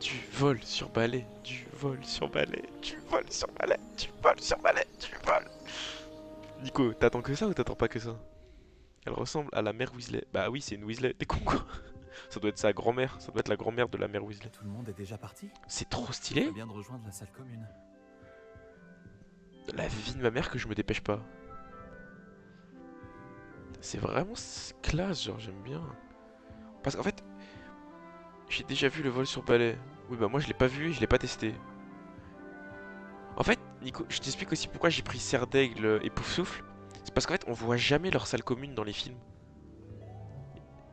Du vol sur balai, du vol sur balai, du vol sur balai, du vol sur balai, du vol. Nico, t'attends que ça ou t'attends pas que ça? Elle ressemble à la mère Weasley. Bah oui, c'est une Weasley. T'es con quoi? Ça doit être sa grand-mère. Ça doit être la grand-mère de la mère Weasley. Tout le monde est déjà parti? C'est trop Ce stylé. serait bien de rejoindre la salle commune. La vie de ma mère que je me dépêche pas. C'est vraiment classe, genre j'aime bien. Parce qu'en fait, j'ai déjà vu le vol sur balai. Oui bah moi je l'ai pas vu et je l'ai pas testé. En fait, Nico, je t'explique aussi pourquoi j'ai pris Serre d'Aigle et Poufsouffle. C'est parce qu'en fait on voit jamais leur salle commune dans les films.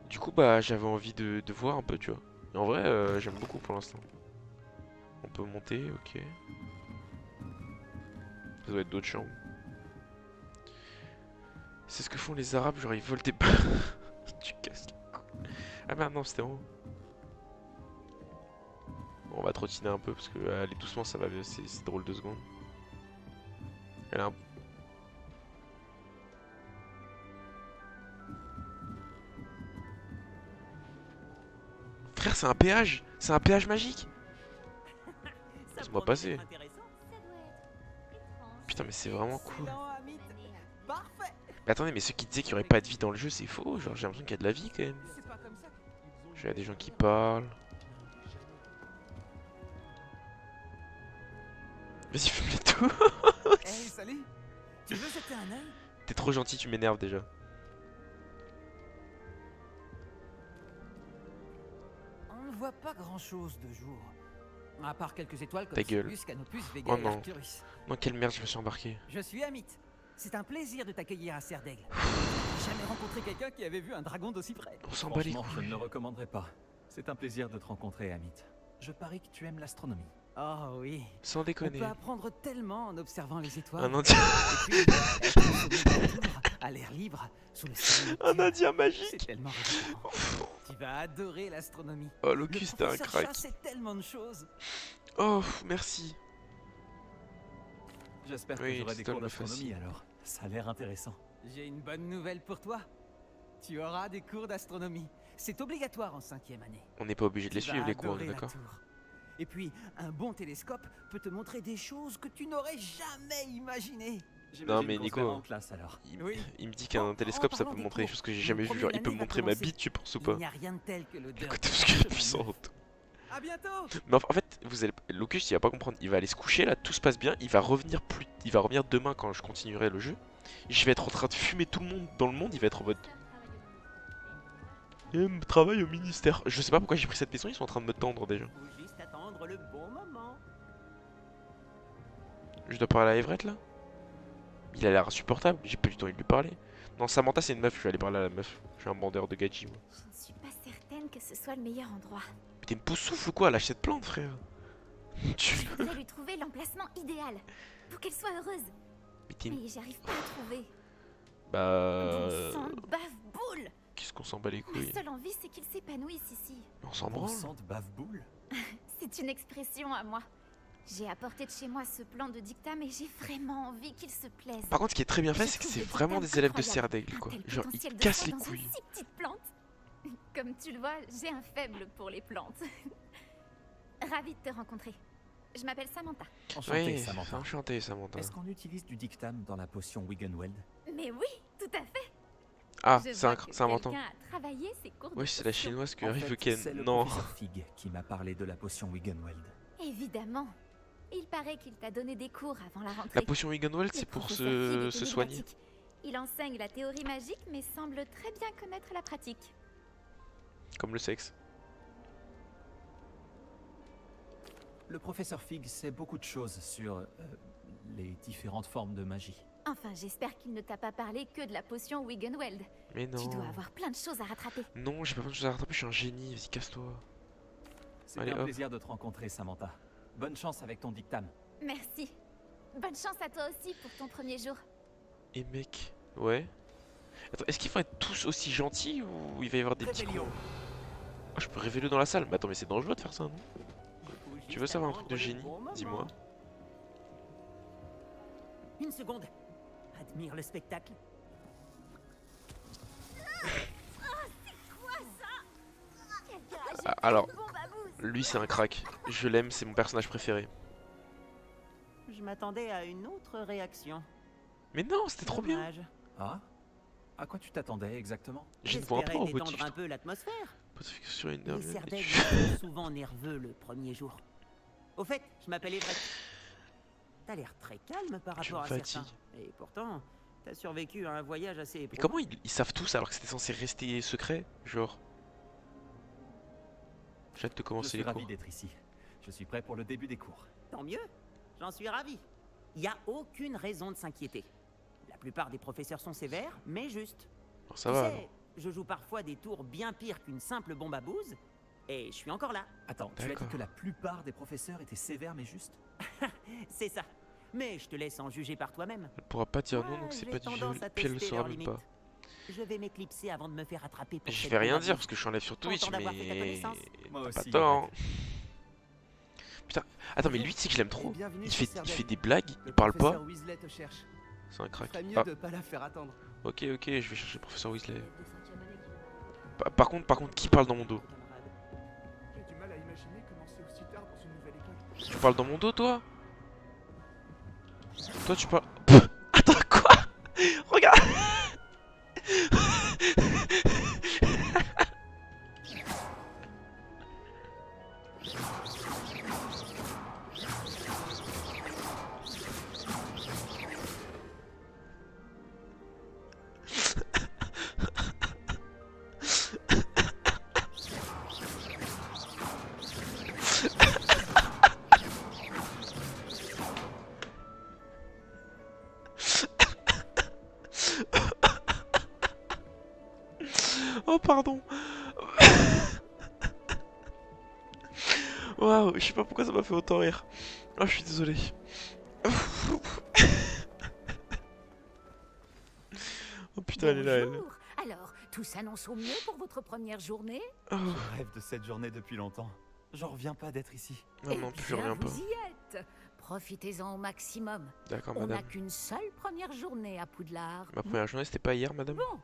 Du coup bah j'avais envie de voir un peu tu vois. Et en vrai j'aime beaucoup pour l'instant. On peut monter, ok. Ça doit être d'autres chambres. C'est ce que font les Arabes, genre ils volent des balles. Tu casses les couilles. Ah merde non c'était en haut. Bon, on va trottiner un peu parce que aller doucement ça va, c'est drôle 2 secondes. Elle a un... Frère c'est un péage. C'est un péage magique. Laisse-moi passer. Putain mais c'est vraiment cool. Mais attendez mais ceux qui disaient qu'il n'y aurait pas de vie dans le jeu c'est faux. Genre j'ai l'impression qu'il y a de la vie quand même. J'ai des gens qui parlent. Vas-y fume-les tout. Hey, salut! Tu veux jeter un œil? T'es trop gentil, tu m'énerves déjà. On ne voit pas grand-chose de jour. À part quelques étoiles comme Ta gueule. Sirius, Canopus, Vega Oh et non. Arcturus. Non quelle merde je me suis embarqué. Je suis Amit. C'est un plaisir de t'accueillir à Serre d'Aigle. J'ai jamais rencontré quelqu'un qui avait vu un dragon d'aussi près. On s'en bat les Franchement, je couilles. ne le recommanderais pas. C'est un plaisir de te rencontrer, Amit. Je parie que tu aimes l'astronomie. Oh oui. Sans On déconner. peut apprendre tellement en observant les étoiles. Un indien. Et puis, être au sommet de la tour, à l'air libre, sous le ciel Un nocturne. indien C'est magique. tellement rassurant. Tu vas adorer l'astronomie. Oh Le Locus t'es un professeur crack. Chat sait tellement de choses. Oh merci. J'espère que Oui, j'aurai des Stone cours le d'astronomie fascine. alors. Ça a l'air intéressant. J'ai une bonne nouvelle pour toi. Tu auras des cours d'astronomie. C'est obligatoire en 5e année. On n'est pas obligé de les Tu vas suivre les cours, adorer la d'accord? tour. Et puis, un bon télescope peut te montrer des choses que tu n'aurais jamais imaginées. J'imagine mais qu'on Nico, se verra en classe alors. Oui. Il me dit qu'un En télescope ça parlant peut des montrer des cours, choses que j'ai une jamais vues. Genre il première peut année me va montrer ma commencer. bite, tu penses ou Il pas? n'y a rien de tel que l'odeur Écoutez du parce qu'elle est chemin puissante. À bientôt. Mais en fait, vous allez... Locus il va pas comprendre. Il va aller se coucher là, tout se passe bien. Il va revenir il va revenir demain quand je continuerai le jeu. Et je vais être en train de fumer tout le monde dans le monde. Il va être en mode. Travaille au ministère. Je sais pas pourquoi j'ai pris cette mission. Ils sont en train de me tendre déjà. Faut juste attendre le bon moment. Je dois parler à Everett là. Il a l'air insupportable. J'ai pas du temps de lui parler. Non, Samantha c'est une meuf. Je vais aller parler à la meuf. Je suis un bandeur de gadgets moi. Je ne suis pas certaine que ce soit le meilleur endroit. Mais t'es une pousse souffle ou quoi? Lâche cette plante frère. Tu... Je voudrais lui trouver l'emplacement idéal pour qu'elle soit heureuse. Mais t'es une... Mais j'arrive pas à trouver. Bah... Bon sang de bave-boule. Qu'est-ce qu'on s'en bat les Ma couilles? seule envie, c'est qu'il s'épanouisse ici. On s'en Bon branle. sang de bave-boule. C'est une expression à moi. J'ai apporté de chez moi ce plan de dictam et j'ai vraiment envie qu'il se plaise. Par contre, ce qui est très bien fait, Je c'est que trouve c'est le vraiment dictam des élèves de incroyable. Serre d'Aigle, Un quoi. tel Genre, potentiel ils de cassent soi les dans une couilles. si petite plante. Comme tu le vois, j'ai un faible pour les plantes. Ravie de te rencontrer. Je m'appelle Samantha. Enchanté, Oui, Samantha. enchanté, Samantha. Est-ce qu'on utilise du dictam dans la potion Wiggenweld? Mais oui, tout à fait. Ah, Je c'est vois que inventant. quelqu'un a travaillé ses cours de Ouais, c'est la potion. chinoise que En arrive fait, Ken. c'est le Non. professeur Fig qui m'a parlé de la potion Wiggenweld. Évidemment. Il paraît qu'il t'a donné des cours avant la rentrée. La potion Wiggenweld, Le c'est pour professeur Fig est se soigner. énigmatique. Il enseigne la théorie magique mais semble très bien connaître la pratique. Comme le sexe. Le professeur Fig sait beaucoup de choses sur les différentes formes de magie. Enfin, j'espère qu'il ne t'a pas parlé que de la potion Wiggenweld. Mais Tu dois non. avoir plein de choses à rattraper. Non, j'ai pas besoin de choses à rattraper, je suis un génie. Vas-y, casse-toi. C'est Allez, un hop. plaisir de te rencontrer, Samantha. Bonne chance avec ton dictam. Merci. Bonne chance à toi aussi pour ton premier jour. Et mec, ouais. Attends, est-ce qu'il faut être tous aussi gentils ou il va y avoir des petits Réveillon. cons? Ah, je peux révéler dans la salle. Mais attends, mais c'est dangereux de faire ça, non? Tu veux savoir un truc de génie? Dis-moi. Une seconde. Admire le spectacle. Quelqu'un a jeté Alors, une bombe à mousse. Lui, c'est un crack. Je l'aime, c'est mon personnage préféré. Je m'attendais à une autre réaction. Mais non, c'était trop bien. Dommage. Ah? À quoi tu t'attendais exactement? Je ne vois J'espérais pas au détendre motif. un peu l'atmosphère. Sur une Les Serdaigle sont souvent nerveux le premier jour. Au fait, je m'appelle Everett. T'as l'air très calme par Je rapport me à certains. fatigue. Et pourtant, t'as survécu à un voyage assez Mais éprouvant. comment ils savent tous alors que c'était censé rester secret? Genre. J'ai hâte de Je commencer suis les ravi cours. d'être ici. Je suis prêt pour le début des cours. Tant mieux, j'en suis ravi. Il n'y a aucune raison de s'inquiéter. La plupart des professeurs sont sévères, mais justes. Alors ça Tu va. sais, alors. je joue parfois des tours bien pires qu'une simple bombe à bouse, et je suis encore là. Attends, tu as dit D'accord. que la plupart des professeurs étaient sévères mais justes? C'est ça. Mais je te laisse en juger par toi-même. Elle pourra pas dire non, Moi, donc c'est j'ai pas du tendance viol. à Puis elle le tester saura leurs même limites. pas. Je vais m'éclipser avant de me faire attraper pour Je cette vais rien bombe à dire bouse. parce que je suis en live sur Twitch, Content d'avoir fait ta mais. connaissance. Moi T'as aussi, pas tort. Everett. Putain, attends, mais lui, tu sais que je l'aime trop. Bienvenue Il chez fait Serdaigle. des blagues, Le il parle pas. professeur Weasley te cherche. C'est un crack. Ferait mieux Ah, de pas la faire attendre. ok, je vais chercher le professeur Weasley. Par contre, qui parle dans mon dos? J'ai du mal à imaginer comment c'est aussi tard dans une nouvelle école. Tu parles dans mon dos, toi? Toi, tu parles. Pff, attends, quoi? Regarde! Oh, pardon! Waouh, je sais pas pourquoi ça m'a fait autant rire. Oh, je suis désolé. Oh putain, elle est là, elle. Bonjour. Alors, tout s'annonce au mieux pour votre première journée? Oh, Je rêve de cette journée depuis longtemps. J'en reviens pas d'être ici. non, non, plus je Eh bien, reviens pas. vous y êtes. Profitez-en au maximum. D'accord, On n'a madame. qu'une seule première journée à Poudlard. Ma première journée, c'était pas hier, madame? Bon,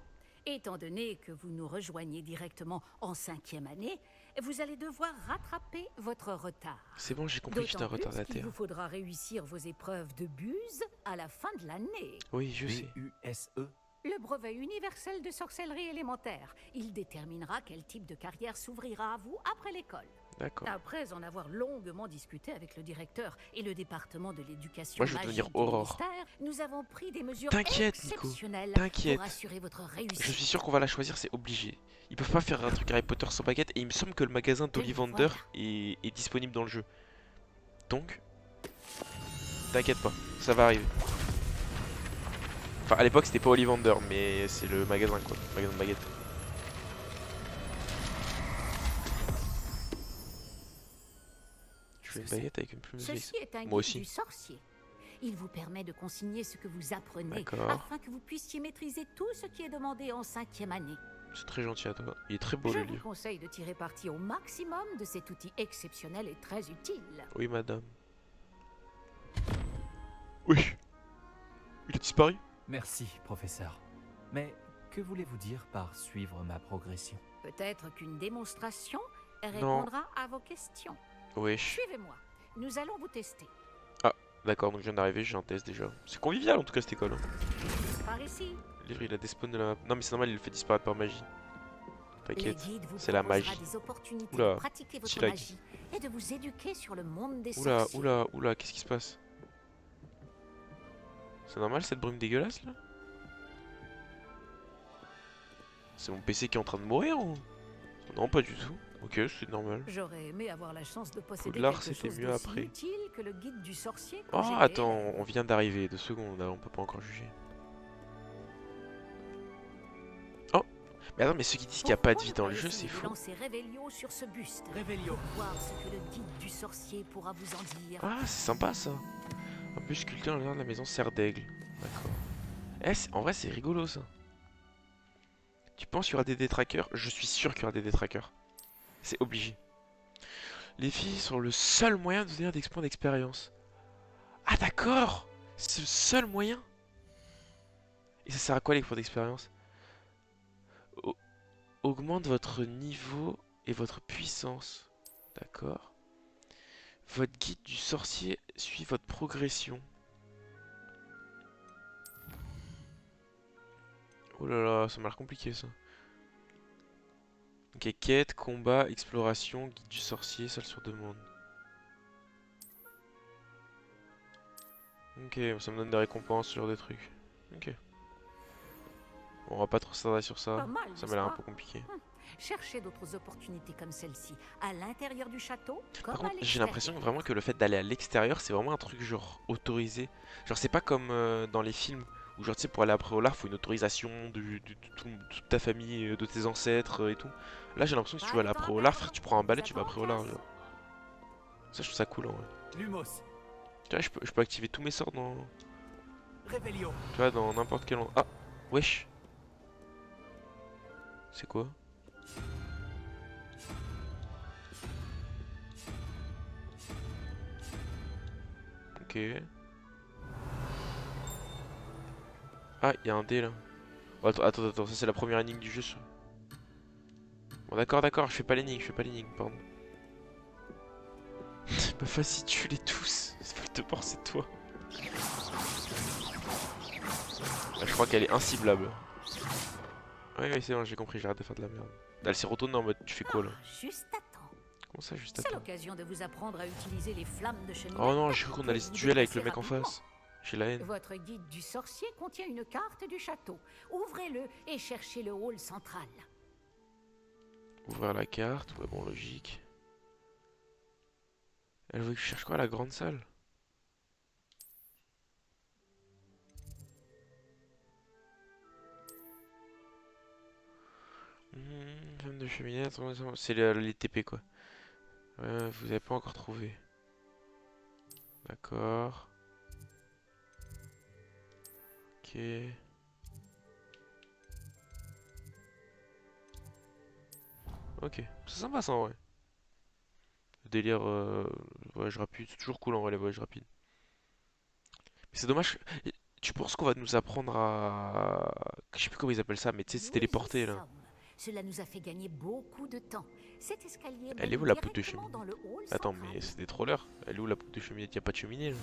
étant donné que vous nous rejoignez directement en 5e année, vous allez devoir rattraper votre retard. C'est bon, j'ai compris que j'étais un D'autant plus qu'il retardataire. vous faudra réussir vos épreuves de buse à la fin de l'année. Oui, je sais. B-U-S-E. Le brevet universel de sorcellerie élémentaire. Il déterminera quel type de carrière s'ouvrira à vous après l'école. D'accord. Après en avoir longuement discuté avec le directeur et le département de l'éducation Moi, je veux magique devenir du Aurore. ministère, nous avons pris des mesures T'inquiète, Nico. exceptionnelles T'inquiète. pour assurer votre réussite. Je suis sûr qu'on va la choisir, c'est obligé. Ils peuvent pas faire un truc Harry Potter sans baguette et il me semble que le magasin d'Ollivander voilà. est disponible dans le jeu. Donc, t'inquiète pas, ça va arriver. Enfin, à l'époque c'était pas Ollivander, mais c'est le magasin quoi, le magasin de baguette. Je fais une baguette avec une plume de Ceci est un Moi guide aussi. du sorcier. Il vous permet de consigner ce que vous apprenez D'accord. afin que vous puissiez maîtriser tout ce qui est demandé en 5e année. C'est très gentil à toi. Il est très beau Je le vous livre. conseille de tirer parti au maximum de cet outil exceptionnel et très utile. Oui, madame. Oui. Il a disparu. Merci, professeur. Mais que voulez-vous dire par suivre ma progression? Peut-être qu'une démonstration répondra à vos questions. Wesh. Suivez-moi. Nous allons vous tester. D'accord, donc je viens d'arriver, j'ai un test déjà. C'est convivial en tout cas cette école. Hein. Par ici, Le livre il a des spawns de la map. Non mais c'est normal, il le fait disparaître par magie. le T'inquiète. guide vous c'est la proposera magie. des opportunités Oula, de pratiquer votre Chilag. magie et de vous éduquer sur le monde des Oula, sorciers. oula, qu'est-ce qui se passe? C'est normal cette brume dégueulasse là? C'est mon PC qui est en train de mourir ou? Non, pas du tout. Ok, c'est normal. J'aurais aimé avoir la chance de posséder Poudlard, quelque c'était chose mieux d'aussi après. utile que le guide du sorcier Oh, quand j'étais attends, élève. on vient d'arriver, 2 secondes, on peut pas encore juger. Oh, mais attends, mais ceux qui disent qu'il n'y a pas de vie dans le jeu, c'est faux. Lancez Revelio sur ce buste. Révélio. Voir ce que le guide du sorcier pourra vous en dire. Ah, c'est sympa ça. Un peu sculpté en l'air de la maison Serdaigle. D'accord. Eh, en vrai, c'est rigolo ça. Tu penses qu'il y aura des détraqueurs? Je suis sûr qu'il y aura des détraqueurs. C'est obligé. Les filles sont le seul moyen de donner des points d'expérience. Ah d'accord. C'est le seul moyen. Et ça sert à quoi les points d'expérience? Augmente votre niveau et votre puissance. D'accord. Votre guide du sorcier suit votre progression. Oh là là, ça m'a l'air compliqué ça. Ok, quête, combat, exploration, guide du sorcier, salle sur demande. Ok, ça me donne des récompenses, ce genre de trucs. Ok. Bon, on va pas trop s'attarder sur ça. Pas mal, Ça n'est-ce m'a l'air un pas? peu compliqué. Cherchez d'autres opportunités comme celle-ci, à l'intérieur du château, comme Par à contre, j'ai l'impression l'extérieur. vraiment que le fait d'aller à l'extérieur, c'est vraiment un truc genre autorisé. Genre, c'est pas comme dans les films où, genre, tu sais, pour aller à Préolard, faut une autorisation de toute ta famille, de tes ancêtres et tout. Là, j'ai l'impression que si tu Pas veux de aller à temps à Préolard, perdre, frère, tu prends un on balai, vous tu vas à attend en Préolard. classe. Genre. Ça, je trouve ça cool en vrai. Lumos, Tu vois, je peux activer tous mes sorts dans. Revelio. Tu vois, dans n'importe quel endroit. Ah, wesh. C'est quoi? Ok. Ah, il y a un dé là. Oh, attends, ça c'est la première énigme du jeu. Bon, d'accord, je fais pas l'énigme, pardon. Bah vas-y, tue-les tous. Voldemort, c'est toi. Ah, je crois qu'elle est inciblable. Oui, c'est bon, j'ai compris, j'arrête de faire de la merde. Elle s'est retournée en mode, tu fais quoi là? Juste à temps. Comment ça, juste C'est attends? l'occasion de vous apprendre à utiliser les flammes de cheminée. Oh non, j'ai cru qu'on allait pour se vous duel avec le déplacer mec en rapidement. face. J'ai la haine. Votre guide du sorcier contient une carte du château. Ouvrez-le et cherchez le hall central. Ouvrir la carte, ouais bon, logique. Elle veut que je cherche quoi, la grande salle? Femme de cheminée, c'est les TP quoi. Vous avez pas encore trouvé. D'accord. Ok. Ok, c'est sympa ça en vrai. Le délire voyage rapide, c'est toujours cool en vrai les voyages rapides. Mais c'est dommage. Tu penses qu'on va nous apprendre à. Je sais plus comment ils appellent ça, mais tu sais, se Nous téléporter y là. sommes. Cela nous a fait gagner beaucoup de temps. Cet escalier Elle est mène où la poutre de directement cheminée? dans le hall Attends, central. mais c'est des trollers. Elle est où la poutre de cheminée? Y'a pas de cheminée là?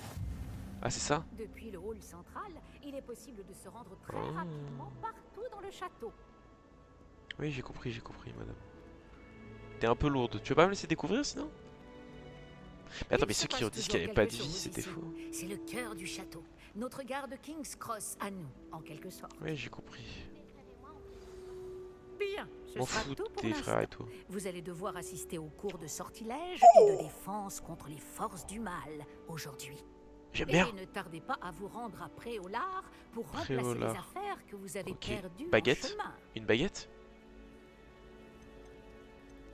Ah, c'est ça? Depuis le hall central, il est possible de se rendre très Ah. rapidement partout dans le château. Oui, j'ai compris, madame. T'es un peu lourde. Tu veux pas me laisser découvrir sinon? Mais attends, Il mais se ceux qui passe ont dit qu'il n'y toujours avait pas de quelque vie, chose c'était ici. faux. C'est le cœur du château. Notre garde King's Cross à nous, en quelque sorte. Oui, j'ai compris. Bien, ce M'en sera fous tout de pour tes frères et l'instant. tout. Vous allez devoir assister aux cours de sortilège et de défense contre les forces du mal aujourd'hui. J'aime Et bien. ne tardez pas à vous rendre à Préolard pour remplacer les Préolard. affaires que vous avez Ok. perdues en Baguette. chemin. Une baguette?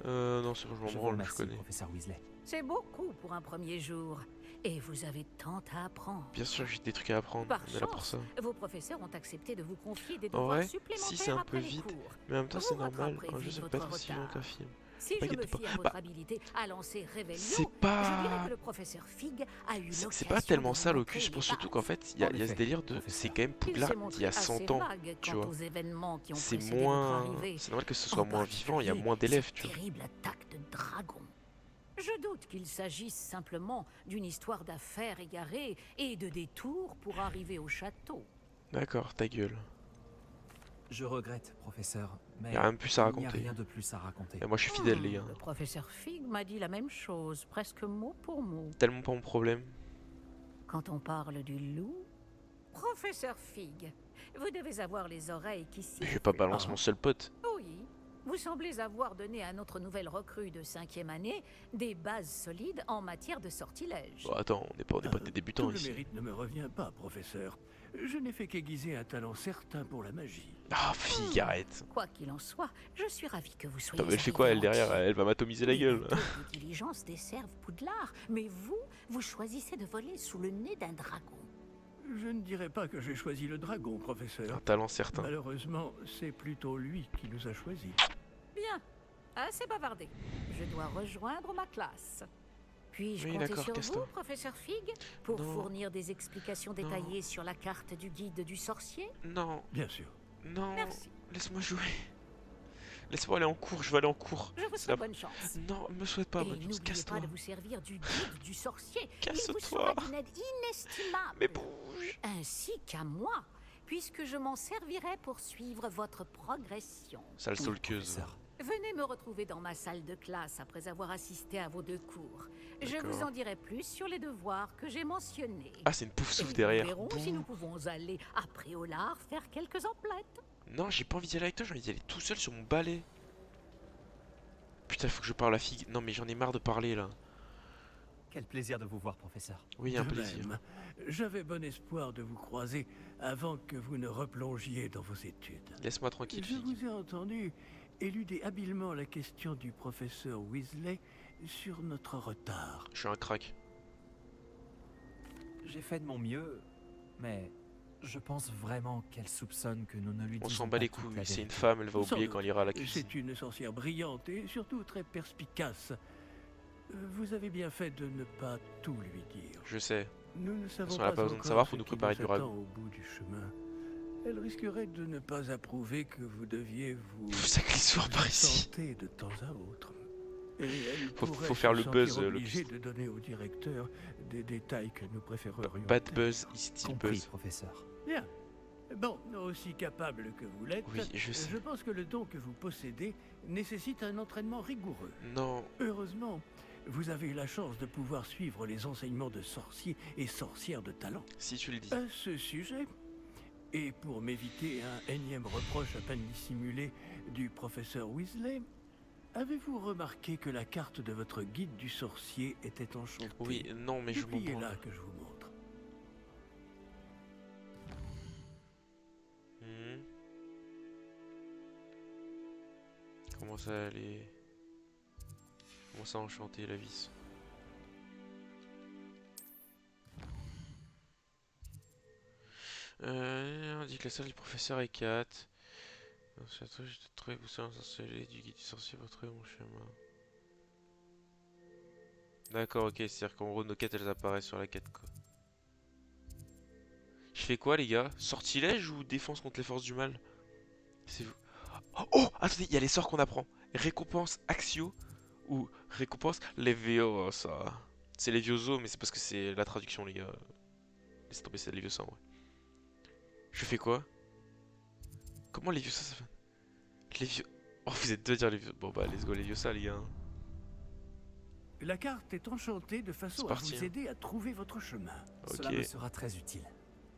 Non, c'est bon, je m'en Je vous branle, je remercie, connais. professeur Weasley. C'est beaucoup pour un premier jour. Et vous avez tant à apprendre. Bien sûr, j'ai des trucs à apprendre. Par On est là pour chance, ça. vos professeurs ont accepté de vous confier des En devoirs vrai, supplémentaires si c'est un peu après les vite, cours. mais en même temps, Vous c'est normal. rattraperez Un jeu, vite ça peut pas votre être aussi long retard. qu'un film. Si je T'inquiète me pas. fie à votre Bah, habilité à lancer Revelio, c'est je dirais pas. que le professeur Fig a eu l'occasion C'est pas tellement de ça, vous Locus. Je montrer pense les surtout qu'en bases. fait, il y a En ce effet, délire de. professeur. C'est quand même Il Poudlard s'est d'il y montré a assez 100 ans. vague Tu quant vois. aux événements qui ont C'est précédé votre moins. arrivée. C'est normal que ce En soit moins vivant, il y a particulier, moins d'élèves, cette tu vois. terrible attaque de dragon. Je doute qu'il s'agisse simplement d'une histoire d'affaires égarées et de détours pour arriver au château. D'accord, ta gueule. Je regrette, professeur, mais Y a rien de plus à il n'y a raconter. rien de plus à raconter. Et moi, je suis fidèle, les gars. Le professeur Fig m'a dit la même chose, presque mot pour mot. Tellement pas mon problème. Quand on parle du loup, professeur Fig, vous devez avoir les oreilles qui Je vais sifflent. pas balancer mon seul pote. Oui, vous semblez avoir donné à notre nouvelle recrue de 5e année des bases solides en matière de sortilège. Bon, attends, on n'est pas des débutants Tout le ici. mérite ne me revient pas, professeur. Je n'ai fait qu'aiguiser un talent certain pour la magie. Ah, fille, arrête. Quoi qu'il en soit, je suis ravi que vous soyez. Attends, mais elle fait quoi, elle, arrivé derrière? entier. Elle va m'atomiser la Les gueule. méthodes de diligence desservent Poudlard, mais vous choisissez de voler sous le nez d'un dragon. Je ne dirais pas que j'ai choisi le dragon, professeur. Un talent certain. Malheureusement, c'est plutôt lui qui nous a choisis. Bien, assez bavardé. Je dois rejoindre ma classe. Puis-je Oui, compter d'accord, sur casse-toi. vous, professeur Fig, pour Non. fournir des explications détaillées sur la carte du guide du sorcier? Non, Bien sûr. non. Merci. Laisse-moi jouer. Laisse-moi aller en cours, je veux aller en cours. Je vous C'est souhaite la- bonne chance. Non, me souhaite pas, Et Marius, n'oubliez casse-toi. pas de vous servir du guide du sorcier. Il Casse-toi. vous sera d'une aide inestimable. Mais bouge. Ainsi qu'à moi, puisque je m'en servirai pour suivre votre progression. Sale stalkeuse. Professeur. Venez me retrouver dans ma salle de classe après avoir assisté à vos 2 cours. Je D'accord. vous en dirai plus sur les devoirs que j'ai mentionnés. Ah, c'est une pouf Et souffle nous derrière. verrons Bouh. si nous pouvons aller à Préolard faire quelques emplettes. Non, j'ai pas envie d'y aller avec toi, j'ai envie d'y aller tout seul sur mon balai. Putain, faut que je parle à Figue. Non, mais j'en ai marre de parler là. Quel plaisir de vous voir, professeur. Oui, un De plaisir. même, j'avais bon espoir de vous croiser avant que vous ne replongiez dans vos études. Laisse-moi tranquille, Je Figue. vous ai entendu éluder habilement la question du professeur Weasley sur notre retard. Je suis un crack. J'ai fait de mon mieux, mais je pense vraiment qu'elle soupçonne que nous ne lui On disons s'en pas bat les toute couilles. la C'est une vérité. femme, elle va Sans oublier doute. quand elle ira à la cuisine. C'est une sorcière brillante et surtout très perspicace. Vous avez bien fait de ne pas tout lui dire. Je sais. Nous ne savons façon, pas elle a pas besoin de encore savoir, ce faut nous qui préparer du ragoût. attend au bout du chemin. Elle risquerait de ne pas approuver que vous deviez vous Ça glisse fort par ici. absenter de temps à autre. Et elle Faut pourrait faire se le sentir buzz, obligée Locust. de donner au directeur des détails que nous préférerions. Bad buzz is still Compris, buzz. professeur. Bien. Bon, aussi capable que vous l'êtes, Oui, je sais. je pense que le don que vous possédez nécessite un entraînement rigoureux. Non, Heureusement, vous avez la chance de pouvoir suivre les enseignements de sorciers et sorcières de talent. si tu le dis. À ce sujet, et pour m'éviter un énième reproche à peine dissimulé du professeur Weasley, avez-vous remarqué que la carte de votre guide du sorcier était enchantée? Oui, non, mais je m'en branle. là que je vous montre. Hmm. Comment ça aller? Comment ça enchanter la vis? On dit que la salle du professeur est 4. Dans ce château, j'ai trouvé que vous savez installé du guide du sorcier pour trouver mon chemin. D'accord, ok, c'est-à-dire qu'en gros nos quêtes elles apparaissent sur la quête quoi. Je fais quoi les gars? Sortilège ou défense contre les forces du mal? C'est vous. Oh! Attendez, il y a les sorts qu'on apprend. Récompense Axio ou récompense Leviosa. C'est Levioso, mais c'est parce que c'est la traduction les gars. Laissez tomber, c'est Leviosa en vrai. Je fais quoi? Comment Leviosa ça fait? Levio... Oh, vous êtes deux à dire Leviosa. Bon bah, let's go Leviosa les gars. La carte est enchantée de façon C'est à parti, vous hein. aider à trouver votre chemin. Ok. Cela me sera très utile.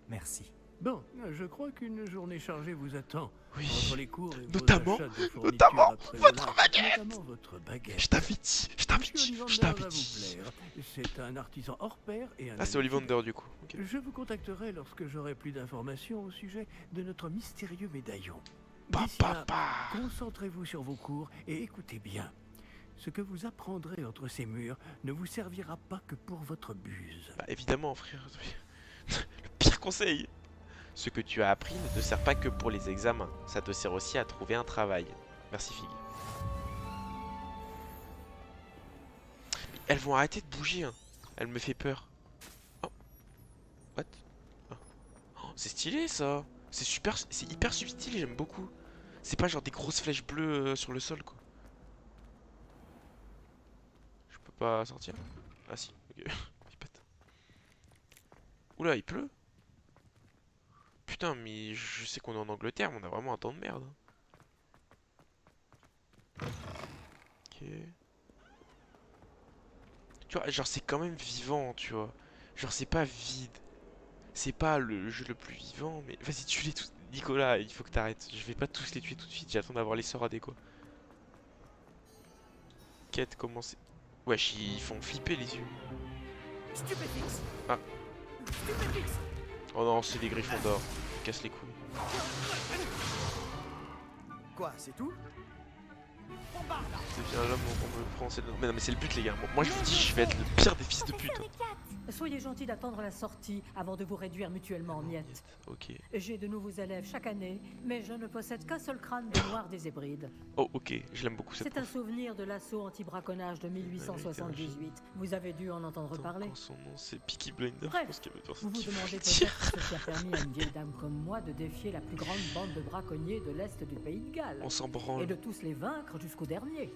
Merci. Bon, je crois qu'une journée chargée vous attend. Oui. Entre les cours et vos Notamment- achats de fournitures notamment après votre l'art, baguette. notamment votre baguette. Je t'avais dit, je t'avais Monsieur dit, Ollivander je t'avais va vous dit. plaire. C'est un artisan hors pair et un Ah, c'est ami Ollivander du coup. Ok. fidèle. Je vous contacterai lorsque j'aurai plus d'informations au sujet de notre mystérieux médaillon. Pa, D'ici pa, là, pa. concentrez-vous sur vos cours et écoutez bien. Ce que vous apprendrez entre ces murs ne vous servira pas que pour votre buse. Bah évidemment frère. Le pire conseil. Ce que tu as appris ne te sert pas que pour les examens. Ça te sert aussi à trouver un travail. Merci Fig. Elles vont arrêter de bouger. Hein. Elle me fait peur. Oh. What? Oh. Oh, c'est stylé ça. C'est super, c'est hyper subtil. J'aime beaucoup. C'est pas genre des grosses flèches bleues sur le sol quoi. Je peux pas sortir. Ah si. Ok. Il pète. Oula, il pleut. Putain, mais je sais qu'on est en Angleterre, mais on a vraiment un temps de merde. Ok. Tu vois, genre c'est quand même vivant, tu vois. Genre c'est pas vide. C'est pas le jeu le plus vivant, mais... Vas-y, tue-les tous. Nicolas, il faut que t'arrêtes. Je vais pas tous les tuer tout de suite, j'attends d'avoir les sorts adéquats. Quête commencée. Wesh, ils font flipper les yeux. Stupéfix. Ah. Stupéfix. Oh non, c'est des griffons d'or. Casse les couilles. Quoi, c'est tout? Deviens l'homme on me prend, c'est le... Mais non mais c'est le but les gars. Moi je vous dis je vais être le pire des fils de pute. Soyez gentil d'attendre la sortie avant de vous réduire mutuellement en miettes. Ok. J'ai de nouveaux élèves chaque année, mais je ne possède qu'un seul crâne de noir des Hébrides. Oh ok, je l'aime beaucoup cette C'est un prof. souvenir de l'assaut anti-braconnage de 1878. Vous avez dû en entendre Attends, parler. quand son nom c'est Peaky Blinders, Bref, je pense qu'il y avait Vous vous qui demandez veut dire. peut-être ce qui a permis à une vieille dame comme moi de défier la plus grande bande de braconniers de l'Est du pays de Galles. On s'en Et branle. de tous les vaincre jusqu'au dernier.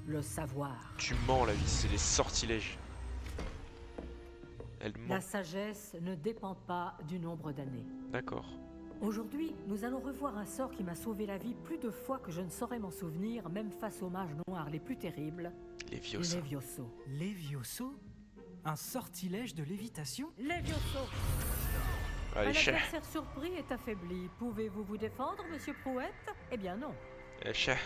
Le savoir. Tu mens la vie, c'est les sortilèges. Elle ment. La sagesse ne dépend pas du nombre d'années. D'accord. Aujourd'hui, nous allons revoir un sort qui m'a sauvé la vie plus de fois que je ne saurais m'en souvenir, même face aux mages noirs les plus terribles, Leviosa. Levioso. Levioso? Un sortilège de lévitation? Levioso! Allez, Un chat. adversaire surpris est affaibli. Pouvez-vous vous défendre, monsieur Prouette? Eh bien non. Chat.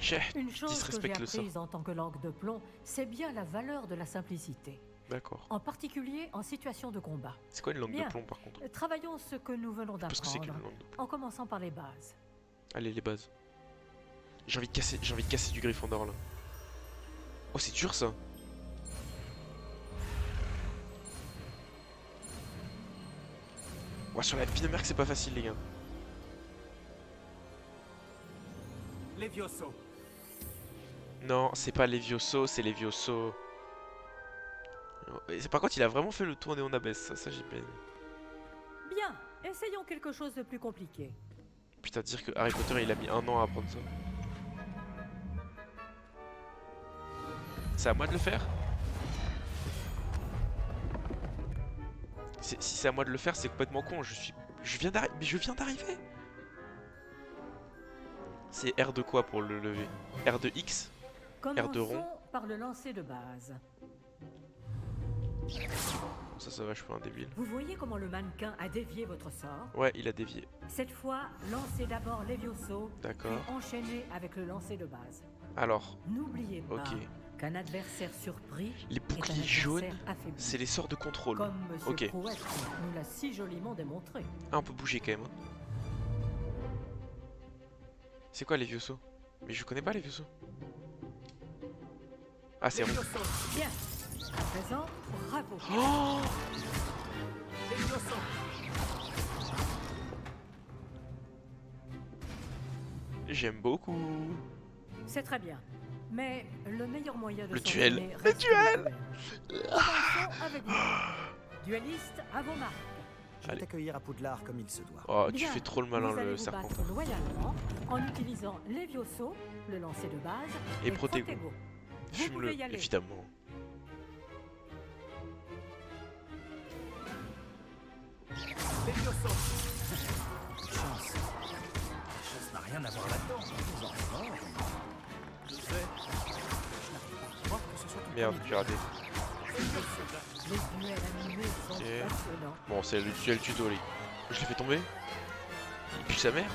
Chat. Une chose que j'ai Disrespecte le sort. apprise en tant que langue de plomb, c'est bien la valeur de la simplicité. D'accord. En particulier en situation de combat. C'est quoi une langue Bien. de plomb par contre? Travaillons ce que nous venons Parce que c'est qu'une d'apprendre, langue de plomb. en commençant par les bases. Allez, les bases. J'ai envie de casser du Gryffondor là. Oh, c'est dur ça. Ouais, sur la vie de mère que c'est pas facile les gars. Levioso. Non, c'est pas Levioso, c'est Levioso. Et par contre, il a vraiment fait le tour Néon Abyss, ça j'ai bien aimé. Bien, essayons quelque chose de plus compliqué. Putain, dire que Harry Potter il a mis 1 an à apprendre ça. C'est à moi de le faire? Si c'est à moi de le faire, c'est complètement con. Je viens d'arriver. C'est R de quoi pour le lever? R de X? Commençons rond. par le lancer de base. Ça va, je suis un débile. Vous voyez comment le mannequin a dévié votre sort? Ouais, il a dévié. Cette fois, lancez d'abord Levioso, puis D'accord. enchaînez avec le lancer de base. Alors, N'oubliez pas ok. qu'un adversaire surpris Les est un boucliers adversaire jaunes, affaibli. c'est les sorts de contrôle. Comme Monsieur Ok. Prouette nous l'a si joliment démontré. Ah, on peut bouger quand même. Hein. C'est quoi les vieux sauts? Mais je connais pas les vieux sauts. Ah, c'est rond. Bien. À présent, bravo. Oh, j'aime beaucoup. C'est très bien. Mais le meilleur moyen de Le s'entraîner duel. Le reste duel. Commençons avec vous. Dueliste à vos marques. Je vais Allez. t'accueillir à Poudlard comme il se doit. Oh, tu Bien. fais trop le malin, Vous allez le vous serpent. battre loyalement en utilisant Levioso, le lancer de base, Et Protego. Vous Fume-le, pouvez y aller. évidemment. Levioso. Chance. La chance n'a rien à voir là-dedans. Je sais. Croire que ce soit ton Merde, premier j'ai raté. Les duels animés sont Ok. passionnants. Bon, c'est le duel tuto, les. Je l'ai fait tomber. Il pue sa mère.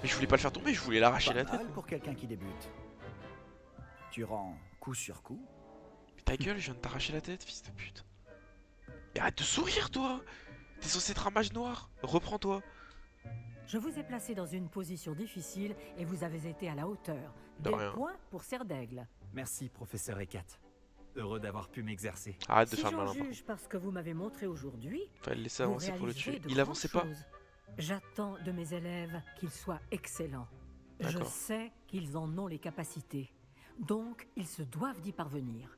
Mais je voulais pas le faire tomber, je voulais l'arracher la Pas tête. mal pour quelqu'un qui débute. Tu rends coup sur coup. Mais ta gueule, je viens de t'arracher la tête, fils de pute. Mais arrête de sourire, toi. T'es censé être un mage noir. Reprends-toi. Je vous ai placé dans une position difficile et vous avez été à la hauteur. De Des rien. points pour Serre d'Aigle. Merci, professeur Ekat. Heureux d'avoir pu m'exercer. Arrête de Si faire le j'en malin. par juge parce que vous m'avez montré aujourd'hui, contre. Fallait le laisser vous avancer pour le réaliserez tuer. de Il avançait pas. grandes choses. J'attends de mes élèves qu'ils soient excellents. Je D'accord. sais qu'ils en ont les capacités. Donc, ils se doivent d'y parvenir.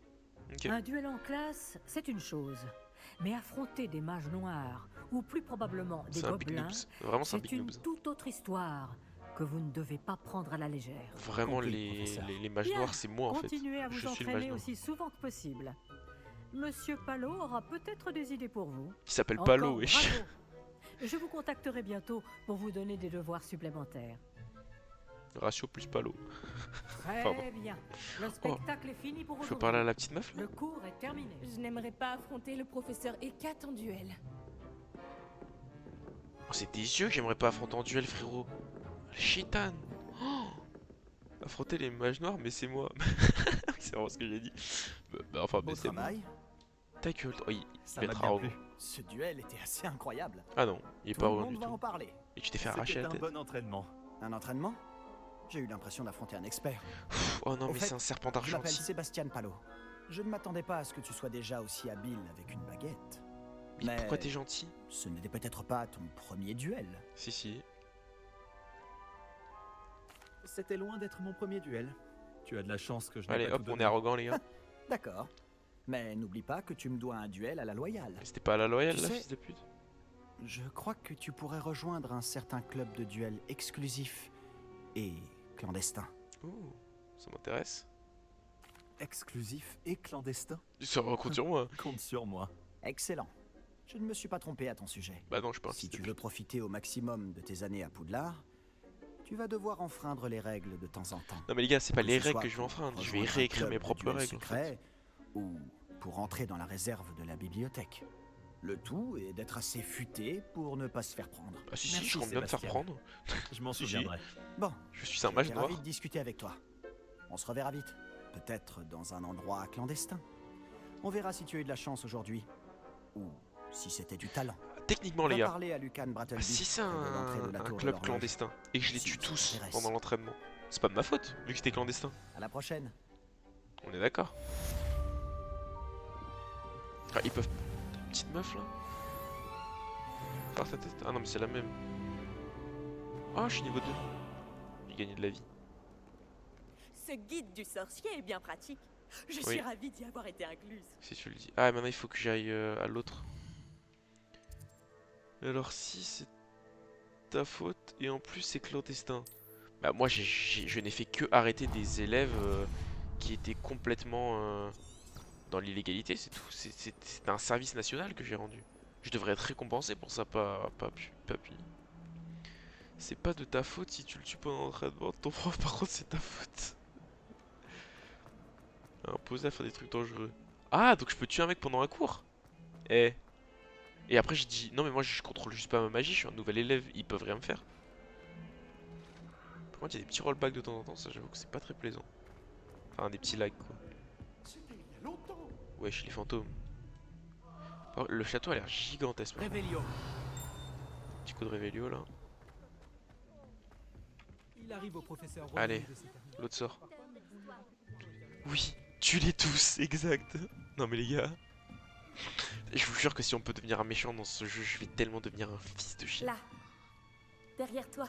Ok. Un duel en classe, c'est une chose. Mais affronter des mages noirs, ou plus probablement des C'est un big gobelins, noobs. Vraiment, c'est un c'est big une noobs. toute autre histoire que vous ne devez pas prendre à la légère. Vraiment, Compris, les professeur. mages Bien. noirs, c'est moi en fait. Continuez à vous Je suis le mage entraîner noir. aussi souvent que possible. Monsieur Palot aura peut-être des idées pour vous. Qui s'appelle Encore Palo, wesh. bravo. Je vous contacterai bientôt pour vous donner des devoirs supplémentaires. Ratio plus Palo. Très Pardon. bien. Le spectacle est fini pour Je peux aujourd'hui. parler à la petite meuf là? Le cours est terminé. Je n'aimerais pas affronter le professeur Ekat en duel. Oh, c'est des yeux que j'aimerais pas affronter en duel, frérot. Les chitanes. Oh, affronter les mages noirs, mais c'est moi. C'est vraiment ce que j'ai dit. Enfin, Beau mais c'est moi. travail. Ta gueule. Oh, il Ça va m'a être bien arrogant. plu. Ce duel était assez incroyable. Ah non, il est Tout pas le arrogant monde du va en tout. parler. Et tu t'es fait arracher la tête. bon entraînement. Un entraînement? J'ai eu l'impression d'affronter un expert. Oh non, Au mais fait, c'est un serpent Je m'appelle d'argent. Sébastien Palo. Je ne m'attendais pas à ce que tu sois déjà aussi habile avec une baguette. Mais pourquoi t'es gentil? Ce n'était peut-être pas ton premier duel. Si. C'était loin d'être mon premier duel. Tu as de la chance que je n'ai Allez, pas hop, tout on est donné. arrogant, les gars. D'accord. Mais n'oublie pas que tu me dois un duel à la loyale. Mais c'était pas à la loyale, Tu là, sais- fils de pute? Je crois que tu pourrais rejoindre un certain club de duel exclusif et clandestin. Ouh, ça m'intéresse. Exclusif et clandestin. Ça compte sur moi. Compte sur moi. Excellent. Je ne me suis pas trompé à ton sujet. Bah non, je suis pas un Si fils de tu pute. veux profiter au maximum de tes années à Poudlard, tu vas devoir enfreindre les règles de temps en temps. Non mais les gars, c'est pas Que les ce règles soit que je vais pour enfreindre, je vais rejoindre un réécrire club mes de propres duel règles en fait. secret, ou pour entrer dans la réserve de la bibliothèque. Le tout est d'être assez futé pour ne pas se faire prendre. Ah si, Merci, je compte bien me faire Sébastien. prendre. Je m'en Si, si. souviendrai. Bon, Je suis un j'ai mage été noir. ravi de discuter avec toi. On se reverra vite. Peut-être dans un endroit clandestin. On verra si tu as eu de la chance aujourd'hui. Ou si c'était du talent. Techniquement les Va gars, parler à Lucan Brattleby, si c'est près de l'entrée de la un tour de club l'horloge. clandestin et que je les Si tue ça tous t'intéresse. pendant l'entraînement, c'est pas de ma faute, vu que c'était clandestin. À la prochaine. On est d'accord. Ah, ils peuvent... Petite meuf là faire sa tête. Ah non mais c'est la même. Ah je suis niveau 2. J'ai gagné de la vie. Ce guide du sorcier est bien pratique. Je suis ravie d'y avoir été incluse. Si tu le dis. Ah maintenant il faut que j'aille à l'autre. Alors si c'est ta faute et en plus c'est clandestin. Bah moi je n'ai fait que arrêter des élèves qui étaient complètement dans l'illégalité, c'est tout. C'est un service national que j'ai rendu. Je devrais être récompensé pour ça, pas puni. C'est pas de ta faute si tu le tues pendant l'entraînement de ton prof, par contre c'est ta faute. Imposé à faire des trucs dangereux. Ah donc je peux tuer un mec pendant un cours. Eh. Et après j'ai dit non mais moi je contrôle juste pas ma magie, je suis un nouvel élève, ils peuvent rien me faire. Par contre il y a des petits rollbacks de temps en temps, ça j'avoue que c'est pas très plaisant. Enfin des petits lags quoi. C'était il y a longtemps. Wesh les fantômes. Oh, le château a l'air gigantesque. par contre. Réveillon. Petit coup de réveillon là. Il arrive au professeur. Allez, l'autre sort. Oui, tue-les tous, exact. Non mais les gars. Je vous jure que si on peut devenir un méchant dans ce jeu, je vais tellement devenir un fils de chien. Là, derrière toi.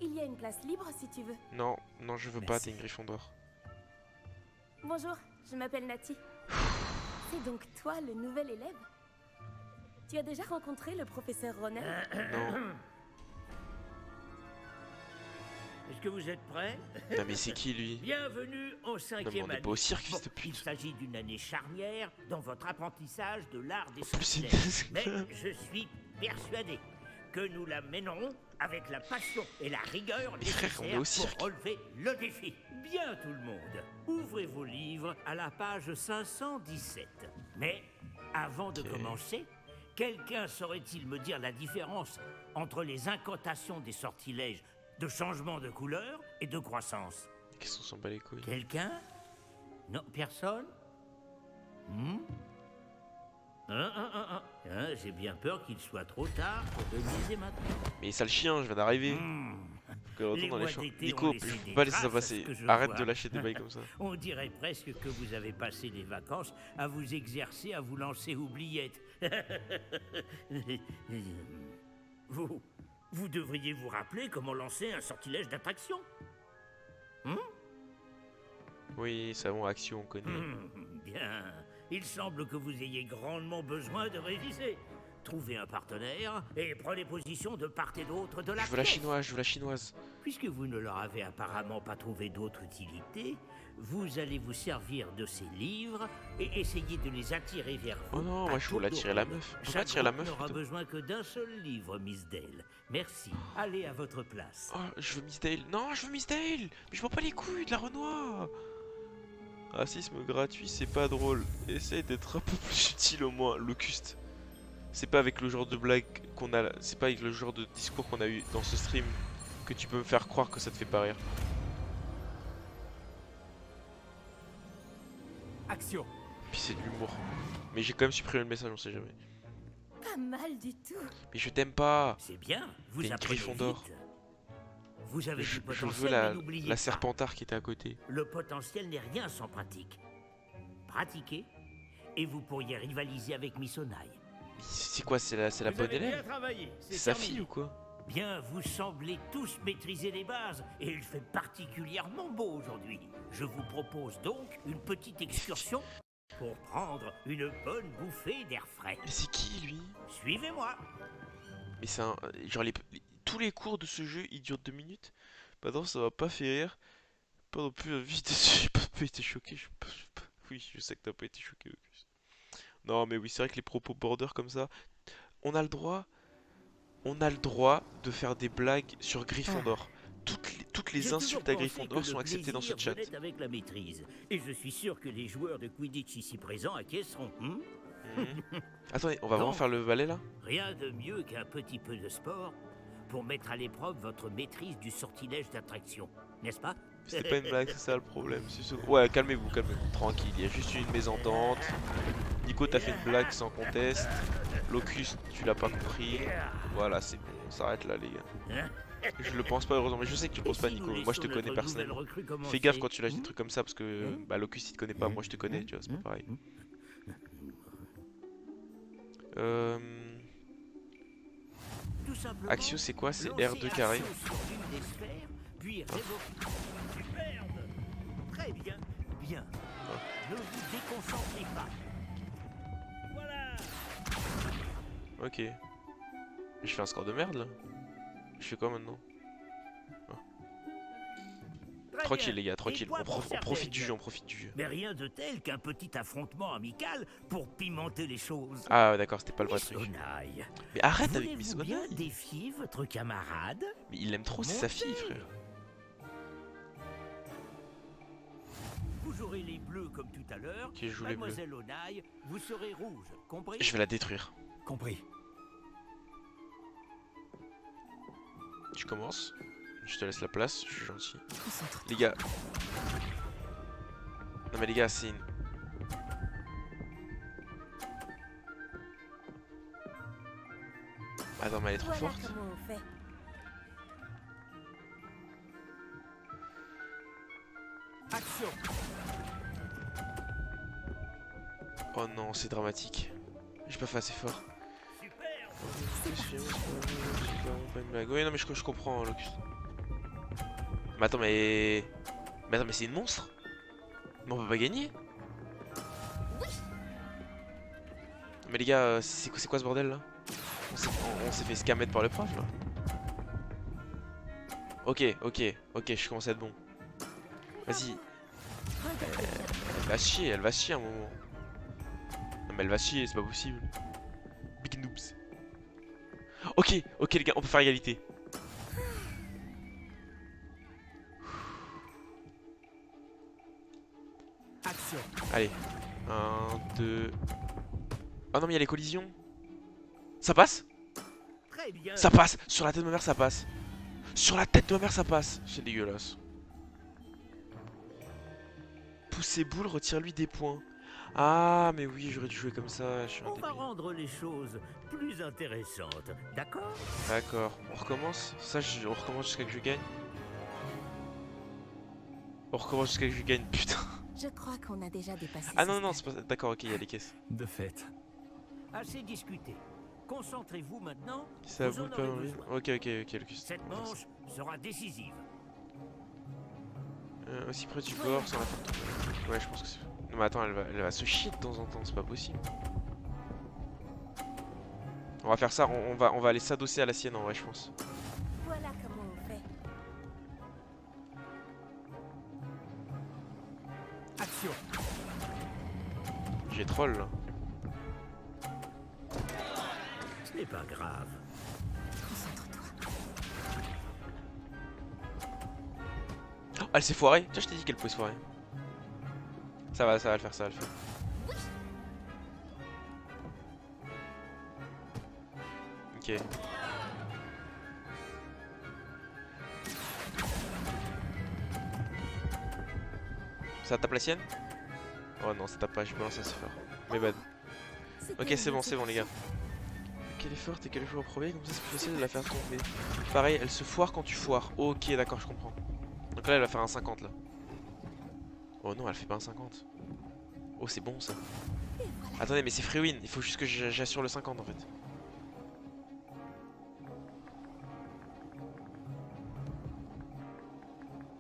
Il y a une place libre si tu veux. Non, non je veux pas, Merci. t'es une Gryffondor. Bonjour, je m'appelle Nati. C'est donc toi le nouvel élève? Tu as déjà rencontré le professeur Roner? Non. Est-ce que vous êtes prêts? Non mais c'est qui lui? Bienvenue au Non mais cinquième on année. est pas au cirque, fils Bon, de il pute. s'agit d'une année charnière dans votre apprentissage de l'art des En plus, c'est sortilèges. une Mais esclave. je suis persuadé que nous la mènerons avec la passion et la rigueur Mais frère, on est nécessaires au cirque. pour relever le défi. Bien tout le monde, ouvrez vos livres à la page 517. Mais avant de Ok. commencer, quelqu'un saurait-il me dire la différence entre les incantations des sortilèges de changement de couleur et de croissance? Qu'est-ce qu'on s'en bat les couilles? Quelqu'un? Non, personne? J'ai bien peur qu'il soit trop tard pour demiser maintenant. Mais sale chien, je viens d'arriver. Que retourne Les dans les mois champs. d'été Nico, ont laissé je des peux pas laisser ça traces, à ce passer. que je Arrête vois. de lâcher des bails comme ça. On dirait presque que vous avez passé les vacances à vous exercer à vous lancer oubliettes. Vous devriez vous rappeler comment lancer un sortilège d'attraction. Oui, c'est bon, action, on connaît. Bien. Il semble que vous ayez grandement besoin de réviser. Trouvez un partenaire et prenez position de part et d'autre de la Je veux la pièce. chinoise, je veux la chinoise. Puisque vous ne leur avez apparemment pas trouvé d'autre utilité, vous allez vous servir de ces livres et essayer de les attirer vers vous. Oh non, à moi je tour voulais de attirer la rôle. meuf. On peut pas Chaque attirer la groupe meuf n'aura plutôt. besoin que d'un seul livre, Miss Dale. Merci. Allez à votre place. Oh, je veux Miss Dale. Non, je veux Miss Dale. Mais je m'en bats les couilles de la Renoir. Racisme gratuit, c'est pas drôle. Essaye d'être un peu plus utile au moins, Locuste. C'est pas avec le genre de blague qu'on a, c'est pas avec le genre de discours qu'on a eu dans ce stream que tu peux me faire croire que ça te fait pas rire. Action. Puis c'est de l'humour. Mais j'ai quand même supprimé le message, on sait jamais. Pas mal du tout. Mais je t'aime pas. C'est bien, vous T'es une apprenez Gryffondor. vite. Vous avez du Je veux potentiel, la, mais n'oubliez la pas, serpentard qui était à côté. le potentiel n'est rien sans pratique. Pratiquez, et vous pourriez rivaliser avec Miss Onaï. C'est quoi, c'est la Vous bonne avez bien élève? travaillé. C'est sa fille ou quoi? Bien, vous semblez tous maîtriser les bases, et il fait particulièrement beau aujourd'hui. Je vous propose donc une petite excursion pour prendre une bonne bouffée d'air frais. Mais c'est qui lui? Suivez-moi. Mais c'est un... Genre tous les cours de ce jeu ils durent 2 minutes. Bah non, ça va pas faire rire. Pas non plus vite, j'ai pas été choqué. Oui, je sais que t'as pas été choqué. Auguste. Non mais oui, c'est vrai que les propos border comme ça, on a le droit. On a le droit de faire des blagues sur Gryffondor. Toutes les J'ai toujours insultes à pensé Gryffondor que sont le acceptées dans ce plaisir chat. venait avec la maîtrise. Et je suis sûr que les joueurs de Quidditch ici présents acquiesceront. Attendez, on va vraiment Donc, faire le balai là? Rien de mieux qu'un petit peu de sport pour mettre à l'épreuve votre maîtrise du sortilège d'attraction, n'est-ce pas? C'était pas une blague, c'est ça le problème. Ouais, calmez-vous, tranquille, il y a juste eu une mésentente. Nico, t'as fait une blague sans conteste. Locus, tu l'as pas compris. Voilà, c'est bon, on s'arrête là, les gars. Je le pense pas, heureusement, mais je sais que tu le penses pas, Nico. Moi, je te connais personnellement. Fais gaffe quand tu lâches des trucs comme ça, parce que bah, Locus, il te connaît pas. Moi, je te connais, tu vois, c'est pas pareil. Axio, c'est quoi? C'est R2 carré. Puis superbe. Très bien, bien. Ne vous déconcentrez pas. Voilà. Ok. Je fais un score de merde là. Je fais quoi maintenant? Très Tranquille bien. les gars, tranquille. Et toi, pour On profite du certaines. jeu, on profite du jeu. Mais rien de tel qu'un petit affrontement amical pour pimenter les choses. Ah ouais, d'accord, c'était pas le vrai Miss truc. Onaï, Mais arrête avec Miss voulez-vous Onaï. bien défier votre camarade? Mais il l'aime trop, c'est sa fille, Montez. frère. Vous aurez les bleus comme tout à l'heure. Ok, je joue les bleus. Mademoiselle Onaï, vous serez rouge. Compris? Je vais la détruire. Compris. Tu commences. Je te laisse la place, je suis gentil. Concentre-toi. Les gars. Non mais les gars, c'est une... Attends, mais elle est trop Voilà forte. comment on fait. Action. Oh non, c'est dramatique. J'ai pas fait assez fort. Oui, non mais je comprends, Locus. Mais attends, mais... Mais attends, mais c'est une monstre. Mais on peut pas gagner. Mais les gars, c'est quoi ce bordel là? On s'est fait scammer par le prof là. Ok, je commence à être bon. Vas-y. Elle va chier à un moment. Non mais elle va chier, c'est pas possible. Big noobs. Ok les gars, on peut faire égalité. Action. Allez. 1, 2... Oh non mais il y a les collisions. Ça passe? Très bien. Ça passe. Sur la tête de ma mère ça passe. Sur la tête de ma mère ça passe. C'est dégueulasse. Pousser boule, retire-lui des points. Ah mais oui, j'aurais dû jouer comme ça. Je suis un On va débile. rendre les choses plus intéressantes, d'accord? D'accord. On recommence. On recommence jusqu'à que je gagne. On recommence jusqu'à que je gagne, putain. Je crois qu'on a déjà dépassé. Ah ce non, non, stade. c'est pas... D'accord, ok, il y a les caisses. De fait. Assez discuté. Concentrez-vous maintenant. Ça vous en boule pas aurez dans le... besoin. Ok, Lucas. Cette On va faire ça. manche sera décisive. Aussi près du bord, sans la faire tomber. Ouais, je pense que c'est... Non mais attends, elle va se chier de temps en temps, c'est pas possible. On va faire ça, on va aller s'adosser à la sienne en vrai, je pense. Voilà comment on fait. Action. J'ai troll là. Ce n'est pas grave. Concentre-toi. Oh, elle s'est foirée. Tiens, je t'ai dit qu'elle pouvait se foirer. Ça va le faire, ça va le faire. Ok. Ça tape la sienne? Oh non, ça tape pas, je balance assez fort. Mais bad. Ok, c'est bon les gars. qu'elle est forte et qu'elle joue en premier, comme ça c'est plus facile de la faire tomber. Pareil, elle se foire quand tu foires. Ok, d'accord, je comprends. Donc là, elle va faire un 50 là. Oh non, elle fait pas un 50. Oh, c'est bon ça. Attendez, mais c'est free win. Il faut juste que j'assure le 50 en fait.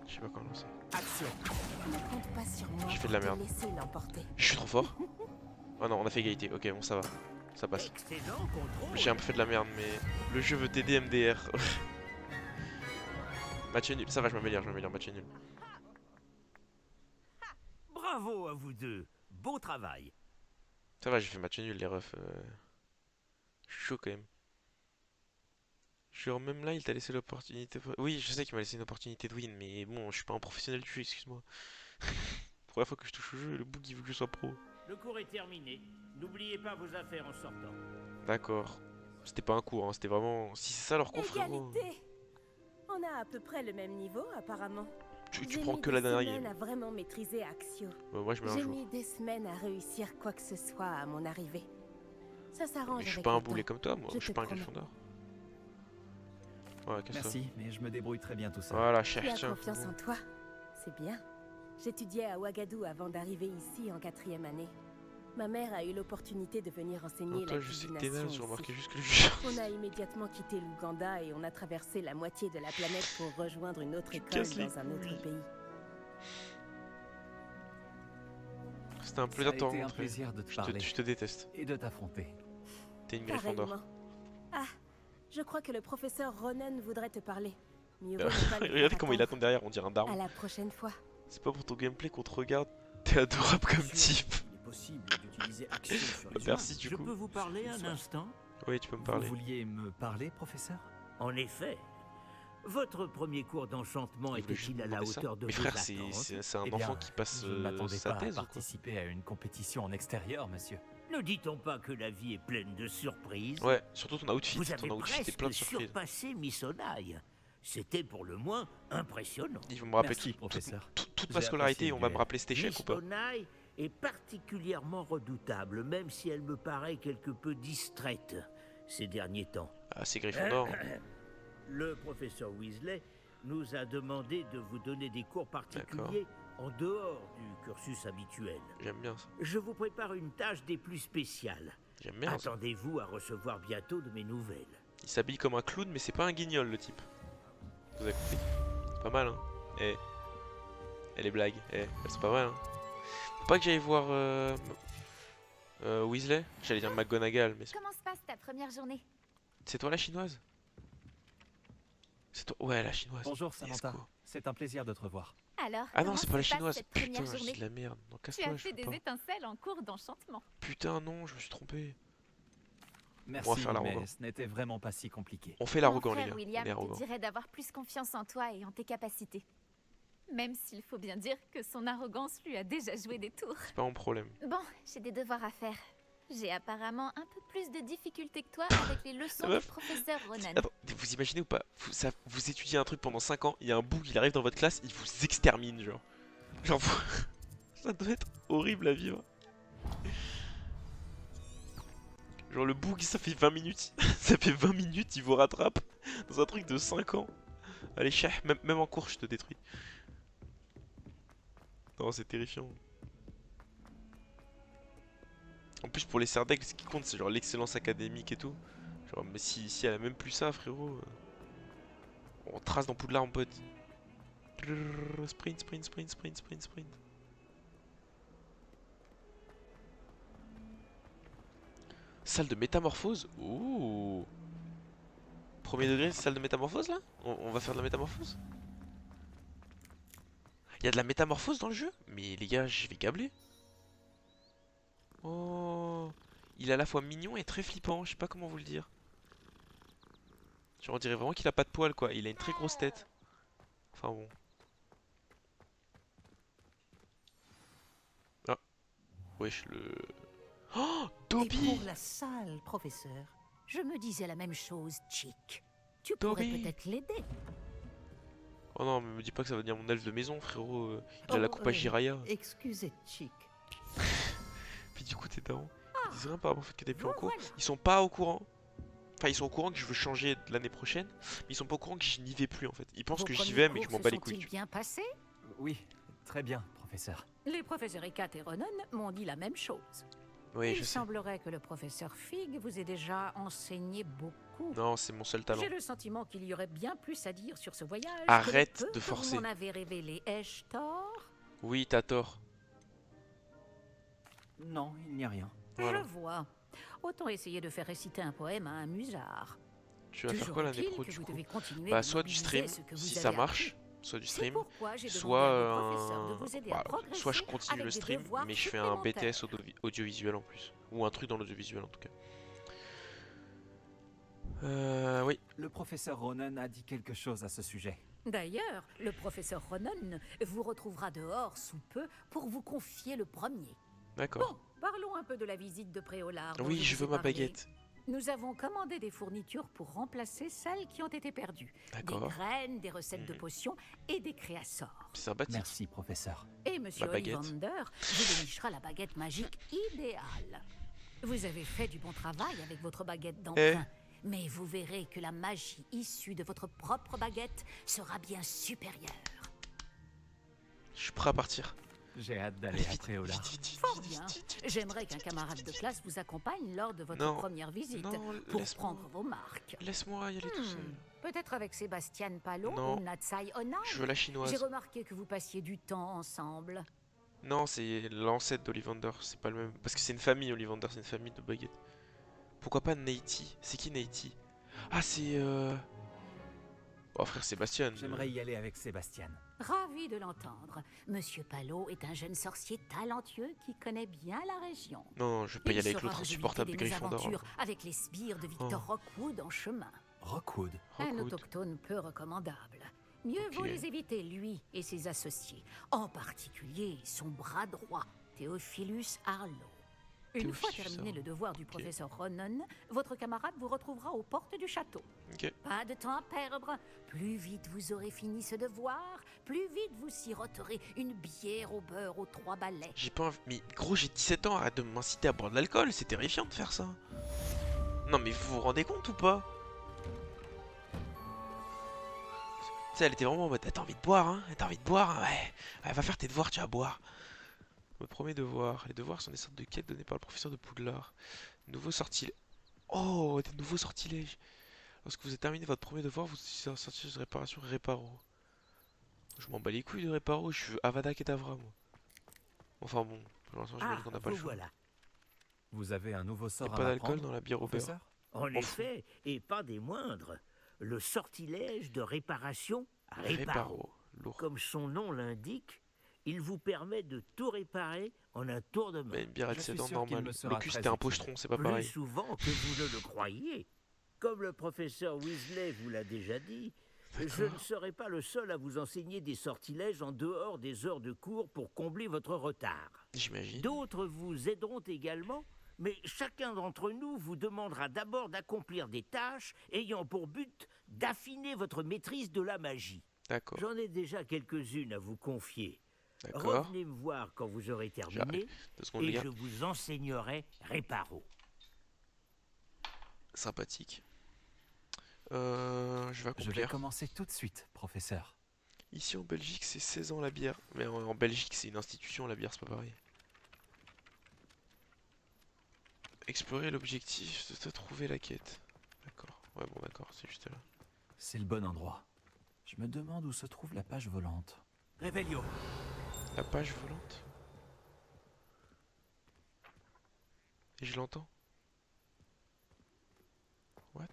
Je sais pas comment lancer. Action. Ne compte pas sur moi. J'ai fait de la pour te merde. laisser l'emporter. Je suis trop fort. Oh non, on a fait égalité. Ok, bon, ça va. Ça passe. Excellent contrôle. J'ai un peu fait de la merde, mais le jeu veut t'aider MDR. Match nul. Ça va, je m'améliore, match nul. Bravo à vous deux. Beau travail. Ça va, j'ai fait match nul, les refs. Je suis chaud quand même. Genre, même là, il t'a laissé l'opportunité. Oui, je sais qu'il m'a laissé une opportunité de win, mais bon, je suis pas un professionnel du jeu, excuse-moi. Première fois que je touche au jeu, le bug il veut que je sois pro. Le cours est terminé. N'oubliez pas vos affaires en sortant. D'accord. C'était pas un cours, hein, c'était vraiment. Si c'est ça leur cours, frérot. Égalité. On a à peu près le même niveau, apparemment. Tu prends que la dernière game. à vraiment maîtriser Axio. Moi, je mets un J'ai jour. mis des semaines à réussir quoi que ce soit à mon arrivée. Ça s'arrange. Mais je suis avec pas un le boulet temps. comme toi, moi. Je Je suis te pas un promets. Gryffondor. Ouais, qu'est-ce que Merci, mais je me débrouille très bien tout seul. Voilà, Tu cher, as tiens. confiance en toi. C'est bien. J'étudiais à Ouagadougou avant d'arriver ici en 4e année. Ma mère a eu l'opportunité de venir enseigner Non, toi, la je sais que t'es cuisination naze, j'ai remarqué ici. juste que le jeu. On a immédiatement quitté l'Ouganda et on a traversé la moitié de la planète pour rejoindre une autre école casses les dans un autre pays. C'était un Ça plaisir a de te été un rencontrer. plaisir de te Je parler te déteste. et de t'affronter. T'es une Gryffondor. Pareillement. Ah, je crois que le professeur Ronan voudrait te parler. Mieux vaut ne pas le faire Regarde comment il attendre. attend derrière, on dirait un À daron. la prochaine fois. C'est pas pour ton gameplay qu'on te regarde. T'es adorable comme type. Il est possible d'utiliser Action sur les Merci du Je coup. peux vous parler un instant? Oui, tu peux me Vous parler. vouliez me parler, professeur? En effet. Votre premier cours d'enchantement Il voulait juste était-il à me la demander ça. hauteur de Mais vos frère, attentes? c'est un Eh bien, enfant qui passe je ne m'attendais sa pas thèse à ou quoi? participer à une compétition en extérieur, monsieur. Ne dit-on pas que la vie est pleine de surprises? Ouais, surtout ton outfit. Vous avez Ton outfit était plein de presque surprises. surpassé Miss Onaï. C'était pour le moins impressionnant. Ils vont me rappeler Merci, professeur. toute J'ai ma scolarité, apprécié on le va me duel. rappeler cet échec Miss ou pas? Onaï est particulièrement redoutable, même si elle me paraît quelque peu distraite ces derniers temps. Ah, c'est Gryffondor. Le professeur Weasley nous a demandé de vous donner des cours particuliers en dehors du cursus habituel. J'aime bien ça. Je vous prépare une tâche des plus spéciales. J'aime bien ça. Attendez-vous à recevoir bientôt de mes nouvelles. Il s'habille comme un clown, mais c'est pas un guignol le type. Vous avez compris? Pas mal, hein. Eh. Et les blagues, elles sont pas mal, hein. Faut pas que j'aille voir Weasley? J'allais dire McGonagall, mais Comment se passe ta première journée? c'est toi la chinoise? C'est toi? Ouais, la chinoise. Bonjour, Let's Samantha. go. C'est un plaisir de te revoir. Alors, Ah non, comment c'est pas la se passe chinoise. cette Putain, première je dis journée? de la merde. Non, Tu as casse-toi, je fait peux des pas. étincelles en cours d'enchantement. Putain, non, je me suis trompé. Merci, faire l'arrogant. mais ce n'était vraiment pas si compliqué. On fait Mon l'arrogant, les frère gars. William On est te arrogant. dirait d'avoir plus confiance en toi et en tes capacités. Même s'il faut bien dire que son arrogance lui a déjà joué des tours. C'est pas mon problème. Bon, j'ai des devoirs à faire. J'ai apparemment un peu plus de difficultés que toi avec les leçons La du meuf. professeur Ronan. Attends, vous imaginez ou pas? Vous étudiez un truc pendant 5 ans, il y a un boug, il arrive dans votre classe, il vous extermine, genre. Genre, ça doit être horrible à vivre. Genre, le boug, ça fait 20 minutes. Ça fait 20 minutes, il vous rattrape dans un truc de 5 ans. Allez, chah, même en cours, je te détruis. Non, c'est terrifiant. En plus, pour les Serdaigle, ce qui compte, c'est genre l'excellence académique et tout. Genre, mais si elle a même plus ça, frérot. On trace dans Poudlard, mon pote. Sprint, sprint, sprint, sprint, sprint, sprint. Salle de métamorphose. Ouh. Premier degré, salle de métamorphose là? On va faire de la métamorphose? Il y a de la métamorphose dans le jeu? Mais les gars, je vais câbler. Oh, il est à la fois mignon et très flippant, je sais pas comment vous le dire. Genre on dirait vraiment qu'il a pas de poils quoi, il a une très grosse tête. Enfin bon. Ah, wesh le... Oh, Et Dobby! pour la salle, professeur, je me disais la même chose, Chick. Tu pourrais Dobby. peut-être l'aider. Oh non, mais me dis pas que ça va devenir mon elfe de maison frérot, il a la coupe à Jiraya. Excusez, Chick. Puis du coup t'es daron. Ils disent rien par rapport au fait que t'es plus en Bon, cours. voilà. Ils sont pas au courant Enfin, ils sont au courant que je veux changer de l'année prochaine, mais ils sont pas au courant que je n'y vais plus en fait. Ils pensent Vos que j'y premiers vais, mais cours je m'en se bats les sont-ils couilles. bien passés? Oui, très bien, professeur. Les professeurs Ekat et Ronan m'ont dit la même chose. Oui, je Il sais. semblerait que le professeur Fig vous ait déjà enseigné beaucoup. Non, c'est mon seul talent. J'ai le sentiment qu'il y aurait bien plus à dire sur ce voyage. Arrête que le peu de que forcer. Vous m'en avez révélé, ai-je tort? Oui, t'as tort. Non, il n'y a rien. Voilà. Je vois. Autant essayer de faire réciter un poème à un musard. Tu vas faire Toujours quoi l'année est-il pro que du vous coup? devez continuer Bah de soit du mobiliser stream, ce que si vous ça avez marche, appris. soit du C'est stream, pourquoi j'ai demandé soit à vos professeurs de vous aider à bah, progresser soit je continue avec le des stream, devoirs mais je fais un BTS supplémentaires. audiovisuel en plus. Ou un truc dans l'audiovisuel en tout cas. Oui. Le professeur Ronan a dit quelque chose à ce sujet. D'ailleurs, le professeur Ronan vous retrouvera dehors sous peu pour vous confier le premier. D'accord. Bon, parlons un peu de la visite de Préolard. dont Oui, je vous ai veux ma parlé. baguette. Nous avons commandé des fournitures pour remplacer celles qui ont été perdues. Des D'accord. graines, des recettes de potions et des créassors. C'est sympathique. Merci, professeur. Et Monsieur Ma baguette. Ollivander vous dénichera la baguette magique idéale. Vous avez fait du bon travail avec votre baguette d'emprunt. Mais vous verrez que la magie issue de votre propre baguette sera bien supérieure. Je suis prêt à partir. J'ai hâte d'aller à Vite, Préolard. vite, vite, Fort vite, bien. vite, vite, J'aimerais vite, qu'un vite, camarade vite, de vite. classe vous accompagne lors de votre Non. première visite Non, pour laisse-moi. prendre vos marques. Laisse-moi y aller tout seul. Peut-être avec Sébastien Palo Non. ou Natsai Onai. Je veux la J'ai chinoise. remarqué que vous passiez du temps ensemble. Non, c'est l'ancêtre d'Ollivander, c'est pas le même. Parce que c'est une famille, Ollivander, c'est une famille de baguettes. Pourquoi pas Neiti? C'est qui Neiti? Ah, c'est Oh frère Sébastien. J'aimerais y aller avec Sébastien. Ravi de l'entendre. Monsieur Palo est un jeune sorcier talentueux qui connaît bien la région. Non, je vais pas y Il aller avec saura l'autre vous insupportable de éviter des Gryffondor. mésaventures avec les sbires de Victor Rockwood en chemin. Rockwood. Un Rockwood. autochtone peu recommandable. Mieux vaut Ok. les éviter, lui et ses associés. En particulier son bras droit, Théophilus Harlow. Une fois Théophilus terminé Harlow. le devoir du professeur Ronan, votre camarade vous retrouvera aux portes du château. Ok. Pas de temps à perdre. Plus vite vous aurez fini ce devoir, plus vite vous siroterez une bière au beurre aux 3 balais. J'ai pas envie. Mais gros, j'ai 17 ans, arrête de m'inciter à boire de l'alcool, c'est terrifiant de faire ça. Non, mais vous vous rendez compte ou pas? Tu sais, elle était vraiment en mode, t'as envie de boire, hein? T'as envie de boire, hein? Ouais. Ouais, va faire tes devoirs, tu vas boire. Votre premier devoir. Les devoirs sont des sortes de quêtes données par le professeur de Poudlard. Nouveau sortilège. Oh, des nouveaux sortilèges. Lorsque vous avez terminé votre premier devoir, vous utilisez un sortilège de réparation Réparo. Je m'en bats les couilles de Réparo, je suis Avada Kedavra, moi. Enfin bon, pour l'instant, j'imagine qu'on n'a pas le vous choix. voilà. Vous avez un nouveau Y sort a à pas d'alcool m'apprendre, dans la bière au beurre. professeur? En M'en effet, et pas des moindres, le sortilège de réparation Réparo. Réparo. Lourd. Comme son nom l'indique, il vous permet de tout réparer en un tour de main. Mais une bière à Je suis 17 ans sûr qu'il normale. me sera Le cul très c'était un utile. pochetron, c'est pas Plus pareil. souvent que vous ne le croyez. Comme le professeur Weasley vous l'a déjà dit, je ne serai pas le seul à vous enseigner des sortilèges en dehors des heures de cours pour combler votre retard. J'imagine. D'autres vous aideront également, mais chacun d'entre nous vous demandera d'abord d'accomplir des tâches ayant pour but d'affiner votre maîtrise de la magie. D'accord. J'en ai déjà quelques-unes à vous confier. D'accord. Revenez me voir quand vous aurez terminé J'arrive. 2 secondes, les et gars. je vous enseignerai Réparo. Sympathique. Je vais Je vais accomplir. commencer tout de suite, professeur. Ici en Belgique, c'est 16 ans la bière. Mais en Belgique, c'est une institution, la bière, c'est pas pareil. Explorer l'objectif de te trouver la quête. D'accord. Ouais, bon, d'accord, c'est juste là. C'est le bon endroit. Je me demande où se trouve la page volante. Réveillon. La page volante. Et je l'entends. What?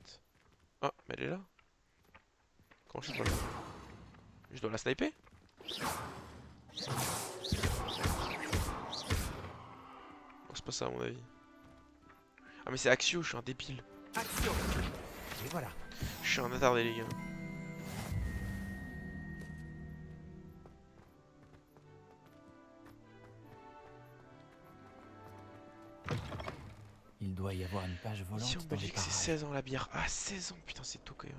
Ah, mais elle est là. Comment je peux pas la... Je dois la sniper? Non, c'est pas ça à mon avis. Ah mais c'est Axio, je suis un débile. Action. Et voilà. Je suis un attardé les gars. Il doit y avoir une page volante Ici en dans les Belgique c'est parages. 16 ans la bière. Ah 16 ans, putain c'est tôt quand même.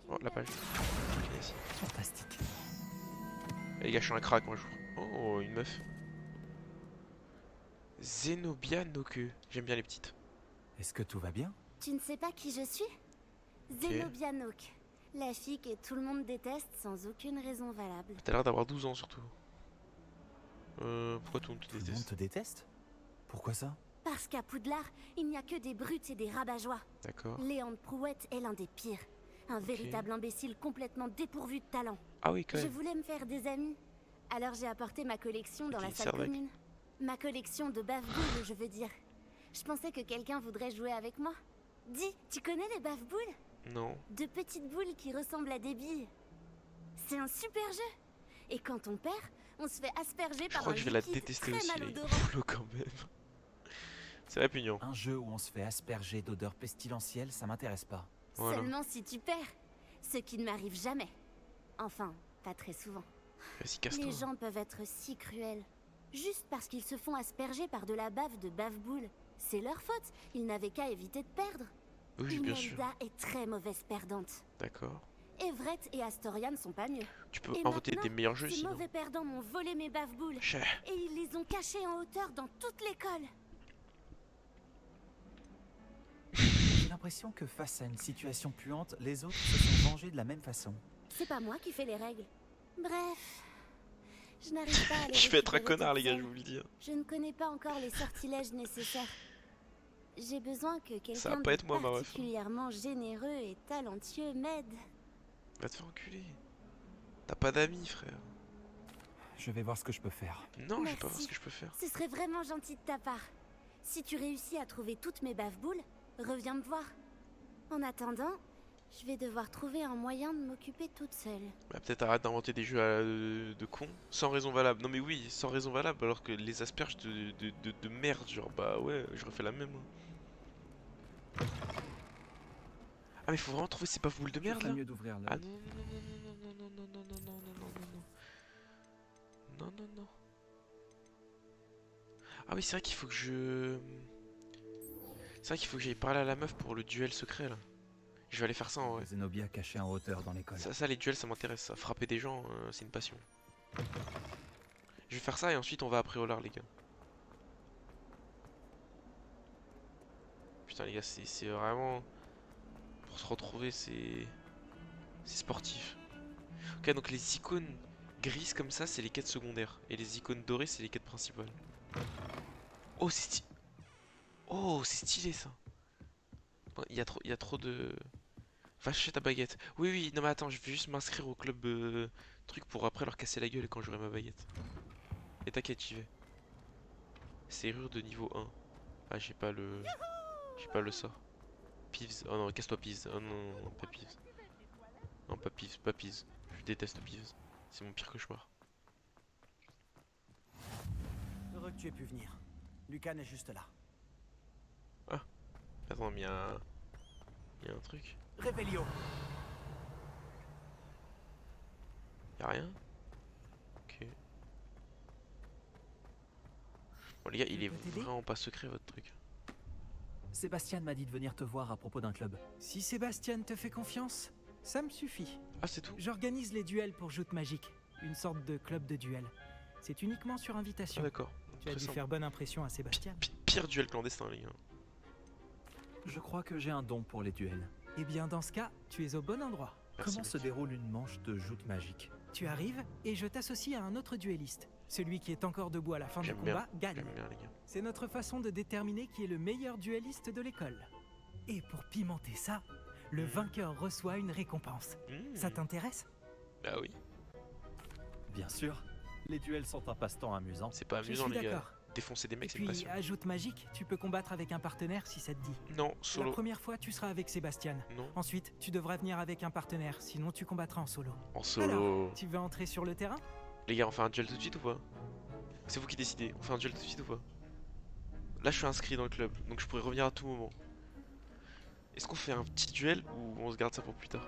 Oh la page. Ici. Fantastique. Les gars je suis un crack moi je joue. Oh une meuf. Zenobia Noke. J'aime bien les petites. Est-ce que tout va bien? Tu ne sais pas qui je suis? Zenobia Noak. La fille que tout le monde déteste sans aucune raison valable. T'as l'air d'avoir 12 ans surtout. Pourquoi tout le monde te Tout le monde déteste? te déteste? Pourquoi ça? Parce qu'à Poudlard, il n'y a que des brutes et des rabat-joie. D'accord. Léandre Prouette est l'un des pires. Un véritable imbécile complètement dépourvu de talent. Ah oui, quand Je même. voulais me faire des amis. Alors j'ai apporté ma collection dans Ok, la salle Servac. commune. Ma collection de bave-boules, je veux dire. Je pensais que quelqu'un voudrait jouer avec moi. Dis, tu connais les bave-boules? Non. De petites boules qui ressemblent à des billes. C'est un super jeu. Et quand on perd, on se fait asperger Je par crois un que je vais la liquide détester très aussi, les malodorant. boulots quand même. C'est répugnant. Un jeu où on se fait asperger d'odeurs pestilentielles, ça m'intéresse pas. Voilà. Seulement si tu perds. Ce qui ne m'arrive jamais. Enfin, pas très souvent. Vas-y, casse-toi. Les gens peuvent être si cruels. Juste parce qu'ils se font asperger par de la bave de bave-boule. C'est leur faute. Ils n'avaient qu'à éviter de perdre. Oui, bien sûr. Imelda est très mauvaise perdante. D'accord. Everett et Astoria ne sont pas mieux. Tu peux Et inventer maintenant, des meilleurs jeux Ces sinon. mauvais perdants m'ont volé mes bave-boules. Chais. Et ils les ont cachés en hauteur dans toute l'école. J'ai l'impression que face à une situation puante, les autres se sont vengés de la même façon. C'est pas moi qui fais les règles. Bref. Je n'arrive pas à les Je vais être un récupérer connard, toute les gars, seule. je vous le dis. Je ne connais pas encore les sortilèges nécessaires. J'ai besoin que Ça quelqu'un va pas de être moi, ma ref. particulièrement généreux et talentueux m'aide. Va te faire enculer. T'as pas d'amis, frère. Je vais voir ce que je peux faire. Non, je vais pas voir Merci. ce que je peux faire. Ce serait vraiment gentil de ta part. Si tu réussis à trouver toutes mes bave-boules, reviens me voir. En attendant, je vais devoir trouver un moyen de m'occuper toute seule. Bah, peut-être arrête d'inventer des jeux de cons sans raison valable. Non mais oui, sans raison valable alors que les asperges de merde, genre bah ouais, j'aurais fait la même. Hein. Ah mais faut vraiment trouver ces boules de Je merde ferais là. mieux d'ouvrir l'œil. Ah non non non non non non non non non non non non non non non. Ah oui c'est vrai qu'il faut que je... C'est vrai qu'il faut que j'aille parler à la meuf pour le duel secret là. Je vais aller faire ça en vrai. Zenobia cachée en hauteur dans l'école. Ça les duels ça m'intéresse ça. Frapper des gens c'est une passion. Je vais faire ça et ensuite on va à Préolard les gars. Putain les gars c'est vraiment... Pour se retrouver c'est sportif. Ok donc les icônes grises comme ça c'est les quêtes secondaires. Et les icônes dorées c'est les quêtes principales. Oh c'est stylé ça. Il y a trop de... Va chercher ta baguette. Oui oui non mais attends je vais juste m'inscrire au club truc pour après leur casser la gueule quand j'aurai ma baguette. Et t'inquiète j'y vais. Serrure de niveau 1. Ah j'ai pas le sort. Peeves. Oh non casse-toi Peeves. Oh non, non pas Peeves. Non pas Peeves, pas Peeves. Je déteste Peeves. C'est mon pire cauchemar. Heureux que tu aies pu venir. Lucan est juste là. Attends mais il y a un truc. Réveillon. Y'a rien? Ok. Bon les gars il est peux t'aider vraiment pas secret votre truc. Sébastien m'a dit de venir te voir à propos d'un club. Si Sébastien te fait confiance, ça me suffit. Ah c'est tout? J'organise les duels pour Joute Magique, une sorte de club de duel. C'est uniquement sur Ah invitation. d'accord. Tu as Très dû simple. faire bonne impression à Sébastien. Pire duel clandestin les gars. Je crois que j'ai un don pour les duels. Eh bien dans ce cas, tu es au bon endroit. Merci, Comment mec. se déroule une manche de joute magique? Tu arrives et je t'associe à un autre duelliste. Celui qui est encore debout à la fin du J'aime combat gagne. J'aime bien les gars. C'est notre façon de déterminer qui est le meilleur duelliste de l'école. Et pour pimenter ça, le vainqueur reçoit une récompense. Ça t'intéresse? Bah oui. Bien sûr. Les duels sont un passe-temps amusant. C'est pas Je amusant suis les gars. d'accord. Défoncer des Et mecs c'est une puis, passion. ajoute magique, tu peux combattre avec un partenaire si ça te dit. Non, La solo. première fois, tu seras avec Sébastien. Non. Ensuite, tu devras venir avec un partenaire, sinon tu combattras en solo. En solo. Alors, tu veux entrer sur le terrain? Les gars on fait un duel tout de suite ou pas? C'est vous qui décidez. On fait un duel tout de suite ou pas? Là je suis inscrit dans le club, donc je pourrais revenir à tout moment. Est-ce qu'on fait un petit duel ou on se garde ça pour plus tard?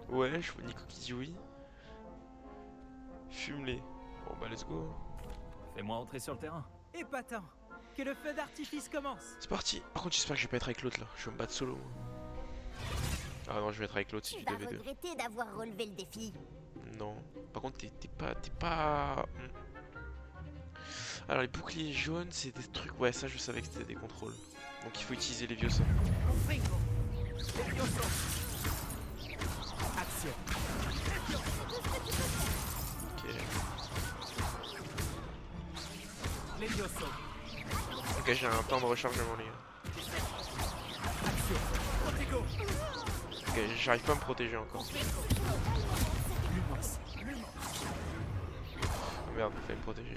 Ouais, je vois Nico qui dit oui. Fume-les. Bon bah let's go. Fais-moi entrer sur le terrain. Épatant! Que le feu d'artifice commence! C'est parti. Par contre j'espère que je vais pas être avec l'autre là. Je vais me battre solo. Ah non je vais être avec l'autre si Tu tu vas devais deux. regretter d'avoir relevé le défi. Non. Par contre t'es pas... Alors les boucliers jaunes, c'est des trucs... Ouais, ça je savais que c'était des contrôles. Donc il faut utiliser les vieux sorts. Action. Ok. Levioso. Ok, j'ai un temps de rechargement les gars. Action. Protego. Ok, j'arrive pas à me protéger encore. Lumos. Oh merde, il fallait me protéger.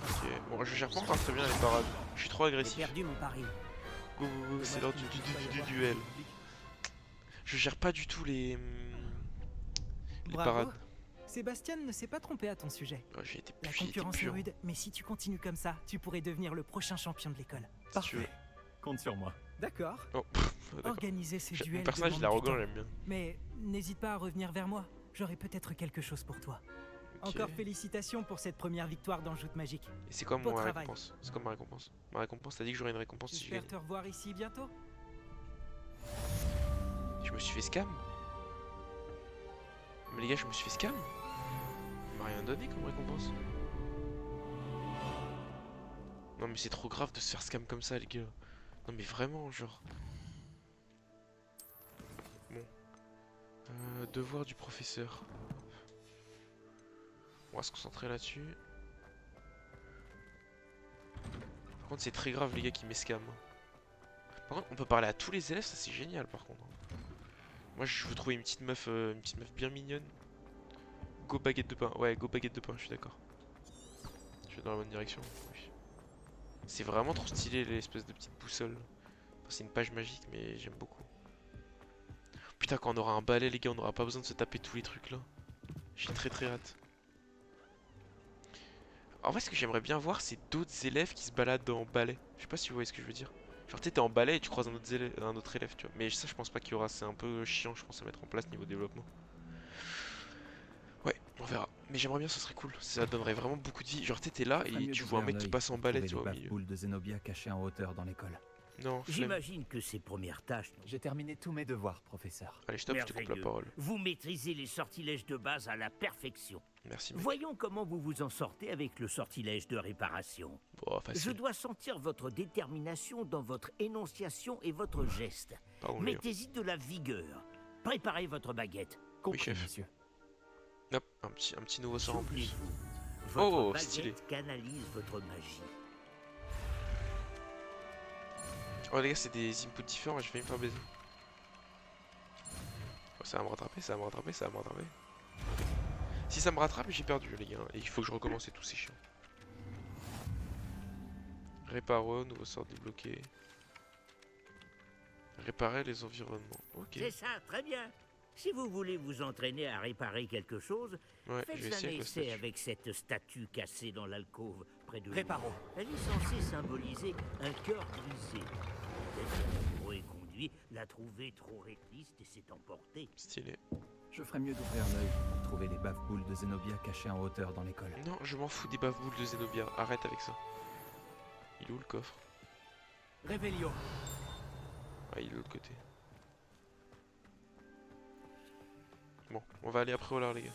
Ok, bon je gère pas encore très bien les parades. Je suis trop J'ai agressif. perdu mon pari. Go go go, c'est l'heure du duel. Je gère pas du tout les Bravo. parades. Sébastien ne s'est pas trompé à ton sujet. Oh, j'ai été La j'ai été concurrence est pur. rude, mais si tu continues comme ça, tu pourrais devenir le prochain champion de l'école. Si tu veux. Compte sur moi. D'accord. Oh, d'accord. Organiser ces Mon duels personnage il est demande du arrogant, temps. j'aime bien. Mais n'hésite pas à revenir vers moi. J'aurai peut-être quelque chose pour toi. Ok. Encore félicitations pour cette première victoire dans Joute Magique. Et c'est quoi Beau ma travail. récompense? C'est quoi ma récompense? Ma récompense, t'as dit que j'aurais une récompense si je J'espère gagne. te revoir ici bientôt. Je me suis fait scam? Mais les gars, je me suis fait scam? Il m'a rien donné comme récompense. Non mais c'est trop grave de se faire scam comme ça les gars. Non mais vraiment genre. Bon. Devoir du professeur. On va se concentrer là-dessus. Par contre c'est très grave les gars qui m'escament. Par contre on peut parler à tous les élèves, ça c'est génial par contre. Moi je veux trouver une petite meuf bien mignonne. Go baguette de pain, ouais go baguette de pain, je suis d'accord. Je vais dans la bonne direction, oui. C'est vraiment trop stylé l'espèce de petite boussole. Enfin, c'est une page magique mais j'aime beaucoup. Putain quand on aura un balai les gars on n'aura pas besoin de se taper tous les trucs là. J'ai très hâte. En vrai ce que j'aimerais bien voir c'est d'autres élèves qui se baladent en balai. Je sais pas si vous voyez ce que je veux dire. Genre t'es en balai et tu croises un autre élève tu vois. Mais ça je pense pas qu'il y aura, c'est un peu chiant je pense à mettre en place niveau développement. Ouais, on verra. Mais j'aimerais bien, ce serait cool. Ça donnerait vraiment beaucoup de vie. Genre t'es là et tu vois un mec qui passe en balai tu vois au milieu. Boules de Zenobia cachées en hauteur dans l'école. Non, flemme. J'imagine que ces premières tâches... J'ai terminé tous mes devoirs, professeur. Allez stop, je te coupe la Merveilleux. parole. Vous maîtrisez les sortilèges de base à la perfection. Merci mec. Voyons comment vous vous en sortez avec le sortilège de réparation. Bon, Je facile. dois sentir votre détermination dans votre énonciation et votre geste. Pardon les gars. Mettez-y de la vigueur. Préparez votre baguette. Oui chef. Monsieur. Hop, un petit nouveau sort en plus. Souvenez-vous, votre Oh, baguette stylé. canalise votre magie. Oh les gars c'est des inputs différents et je vais me faire baiser. Oh, ça va me rattraper, ça va me rattraper, ça va me rattraper. Si ça me rattrape j'ai perdu les gars. Et il faut que je recommence et tout, c'est chiant. Réparo, nouveau sort débloqué. Réparer les environnements. Ok. C'est ça, très bien. Si vous voulez vous entraîner à réparer quelque chose, Ouais, je vais faites un essayer avec la essai statue. avec cette statue cassée dans l'alcôve près de vous. Réparo. Elle est censée symboliser un cœur brisé. Peut-être que le est conduit, l'a trouvée trop rétriste et s'est emportée. Stylé. Je ferais mieux d'ouvrir l'œil pour trouver les bave-boules de Zenobia cachées en hauteur dans l'école. Non, je m'en fous des bave-boules de Zenobia. Arrête avec ça. Il est où le coffre? Revelio. Ah, il est de l'autre côté. Bon, on va aller après au lard les gars.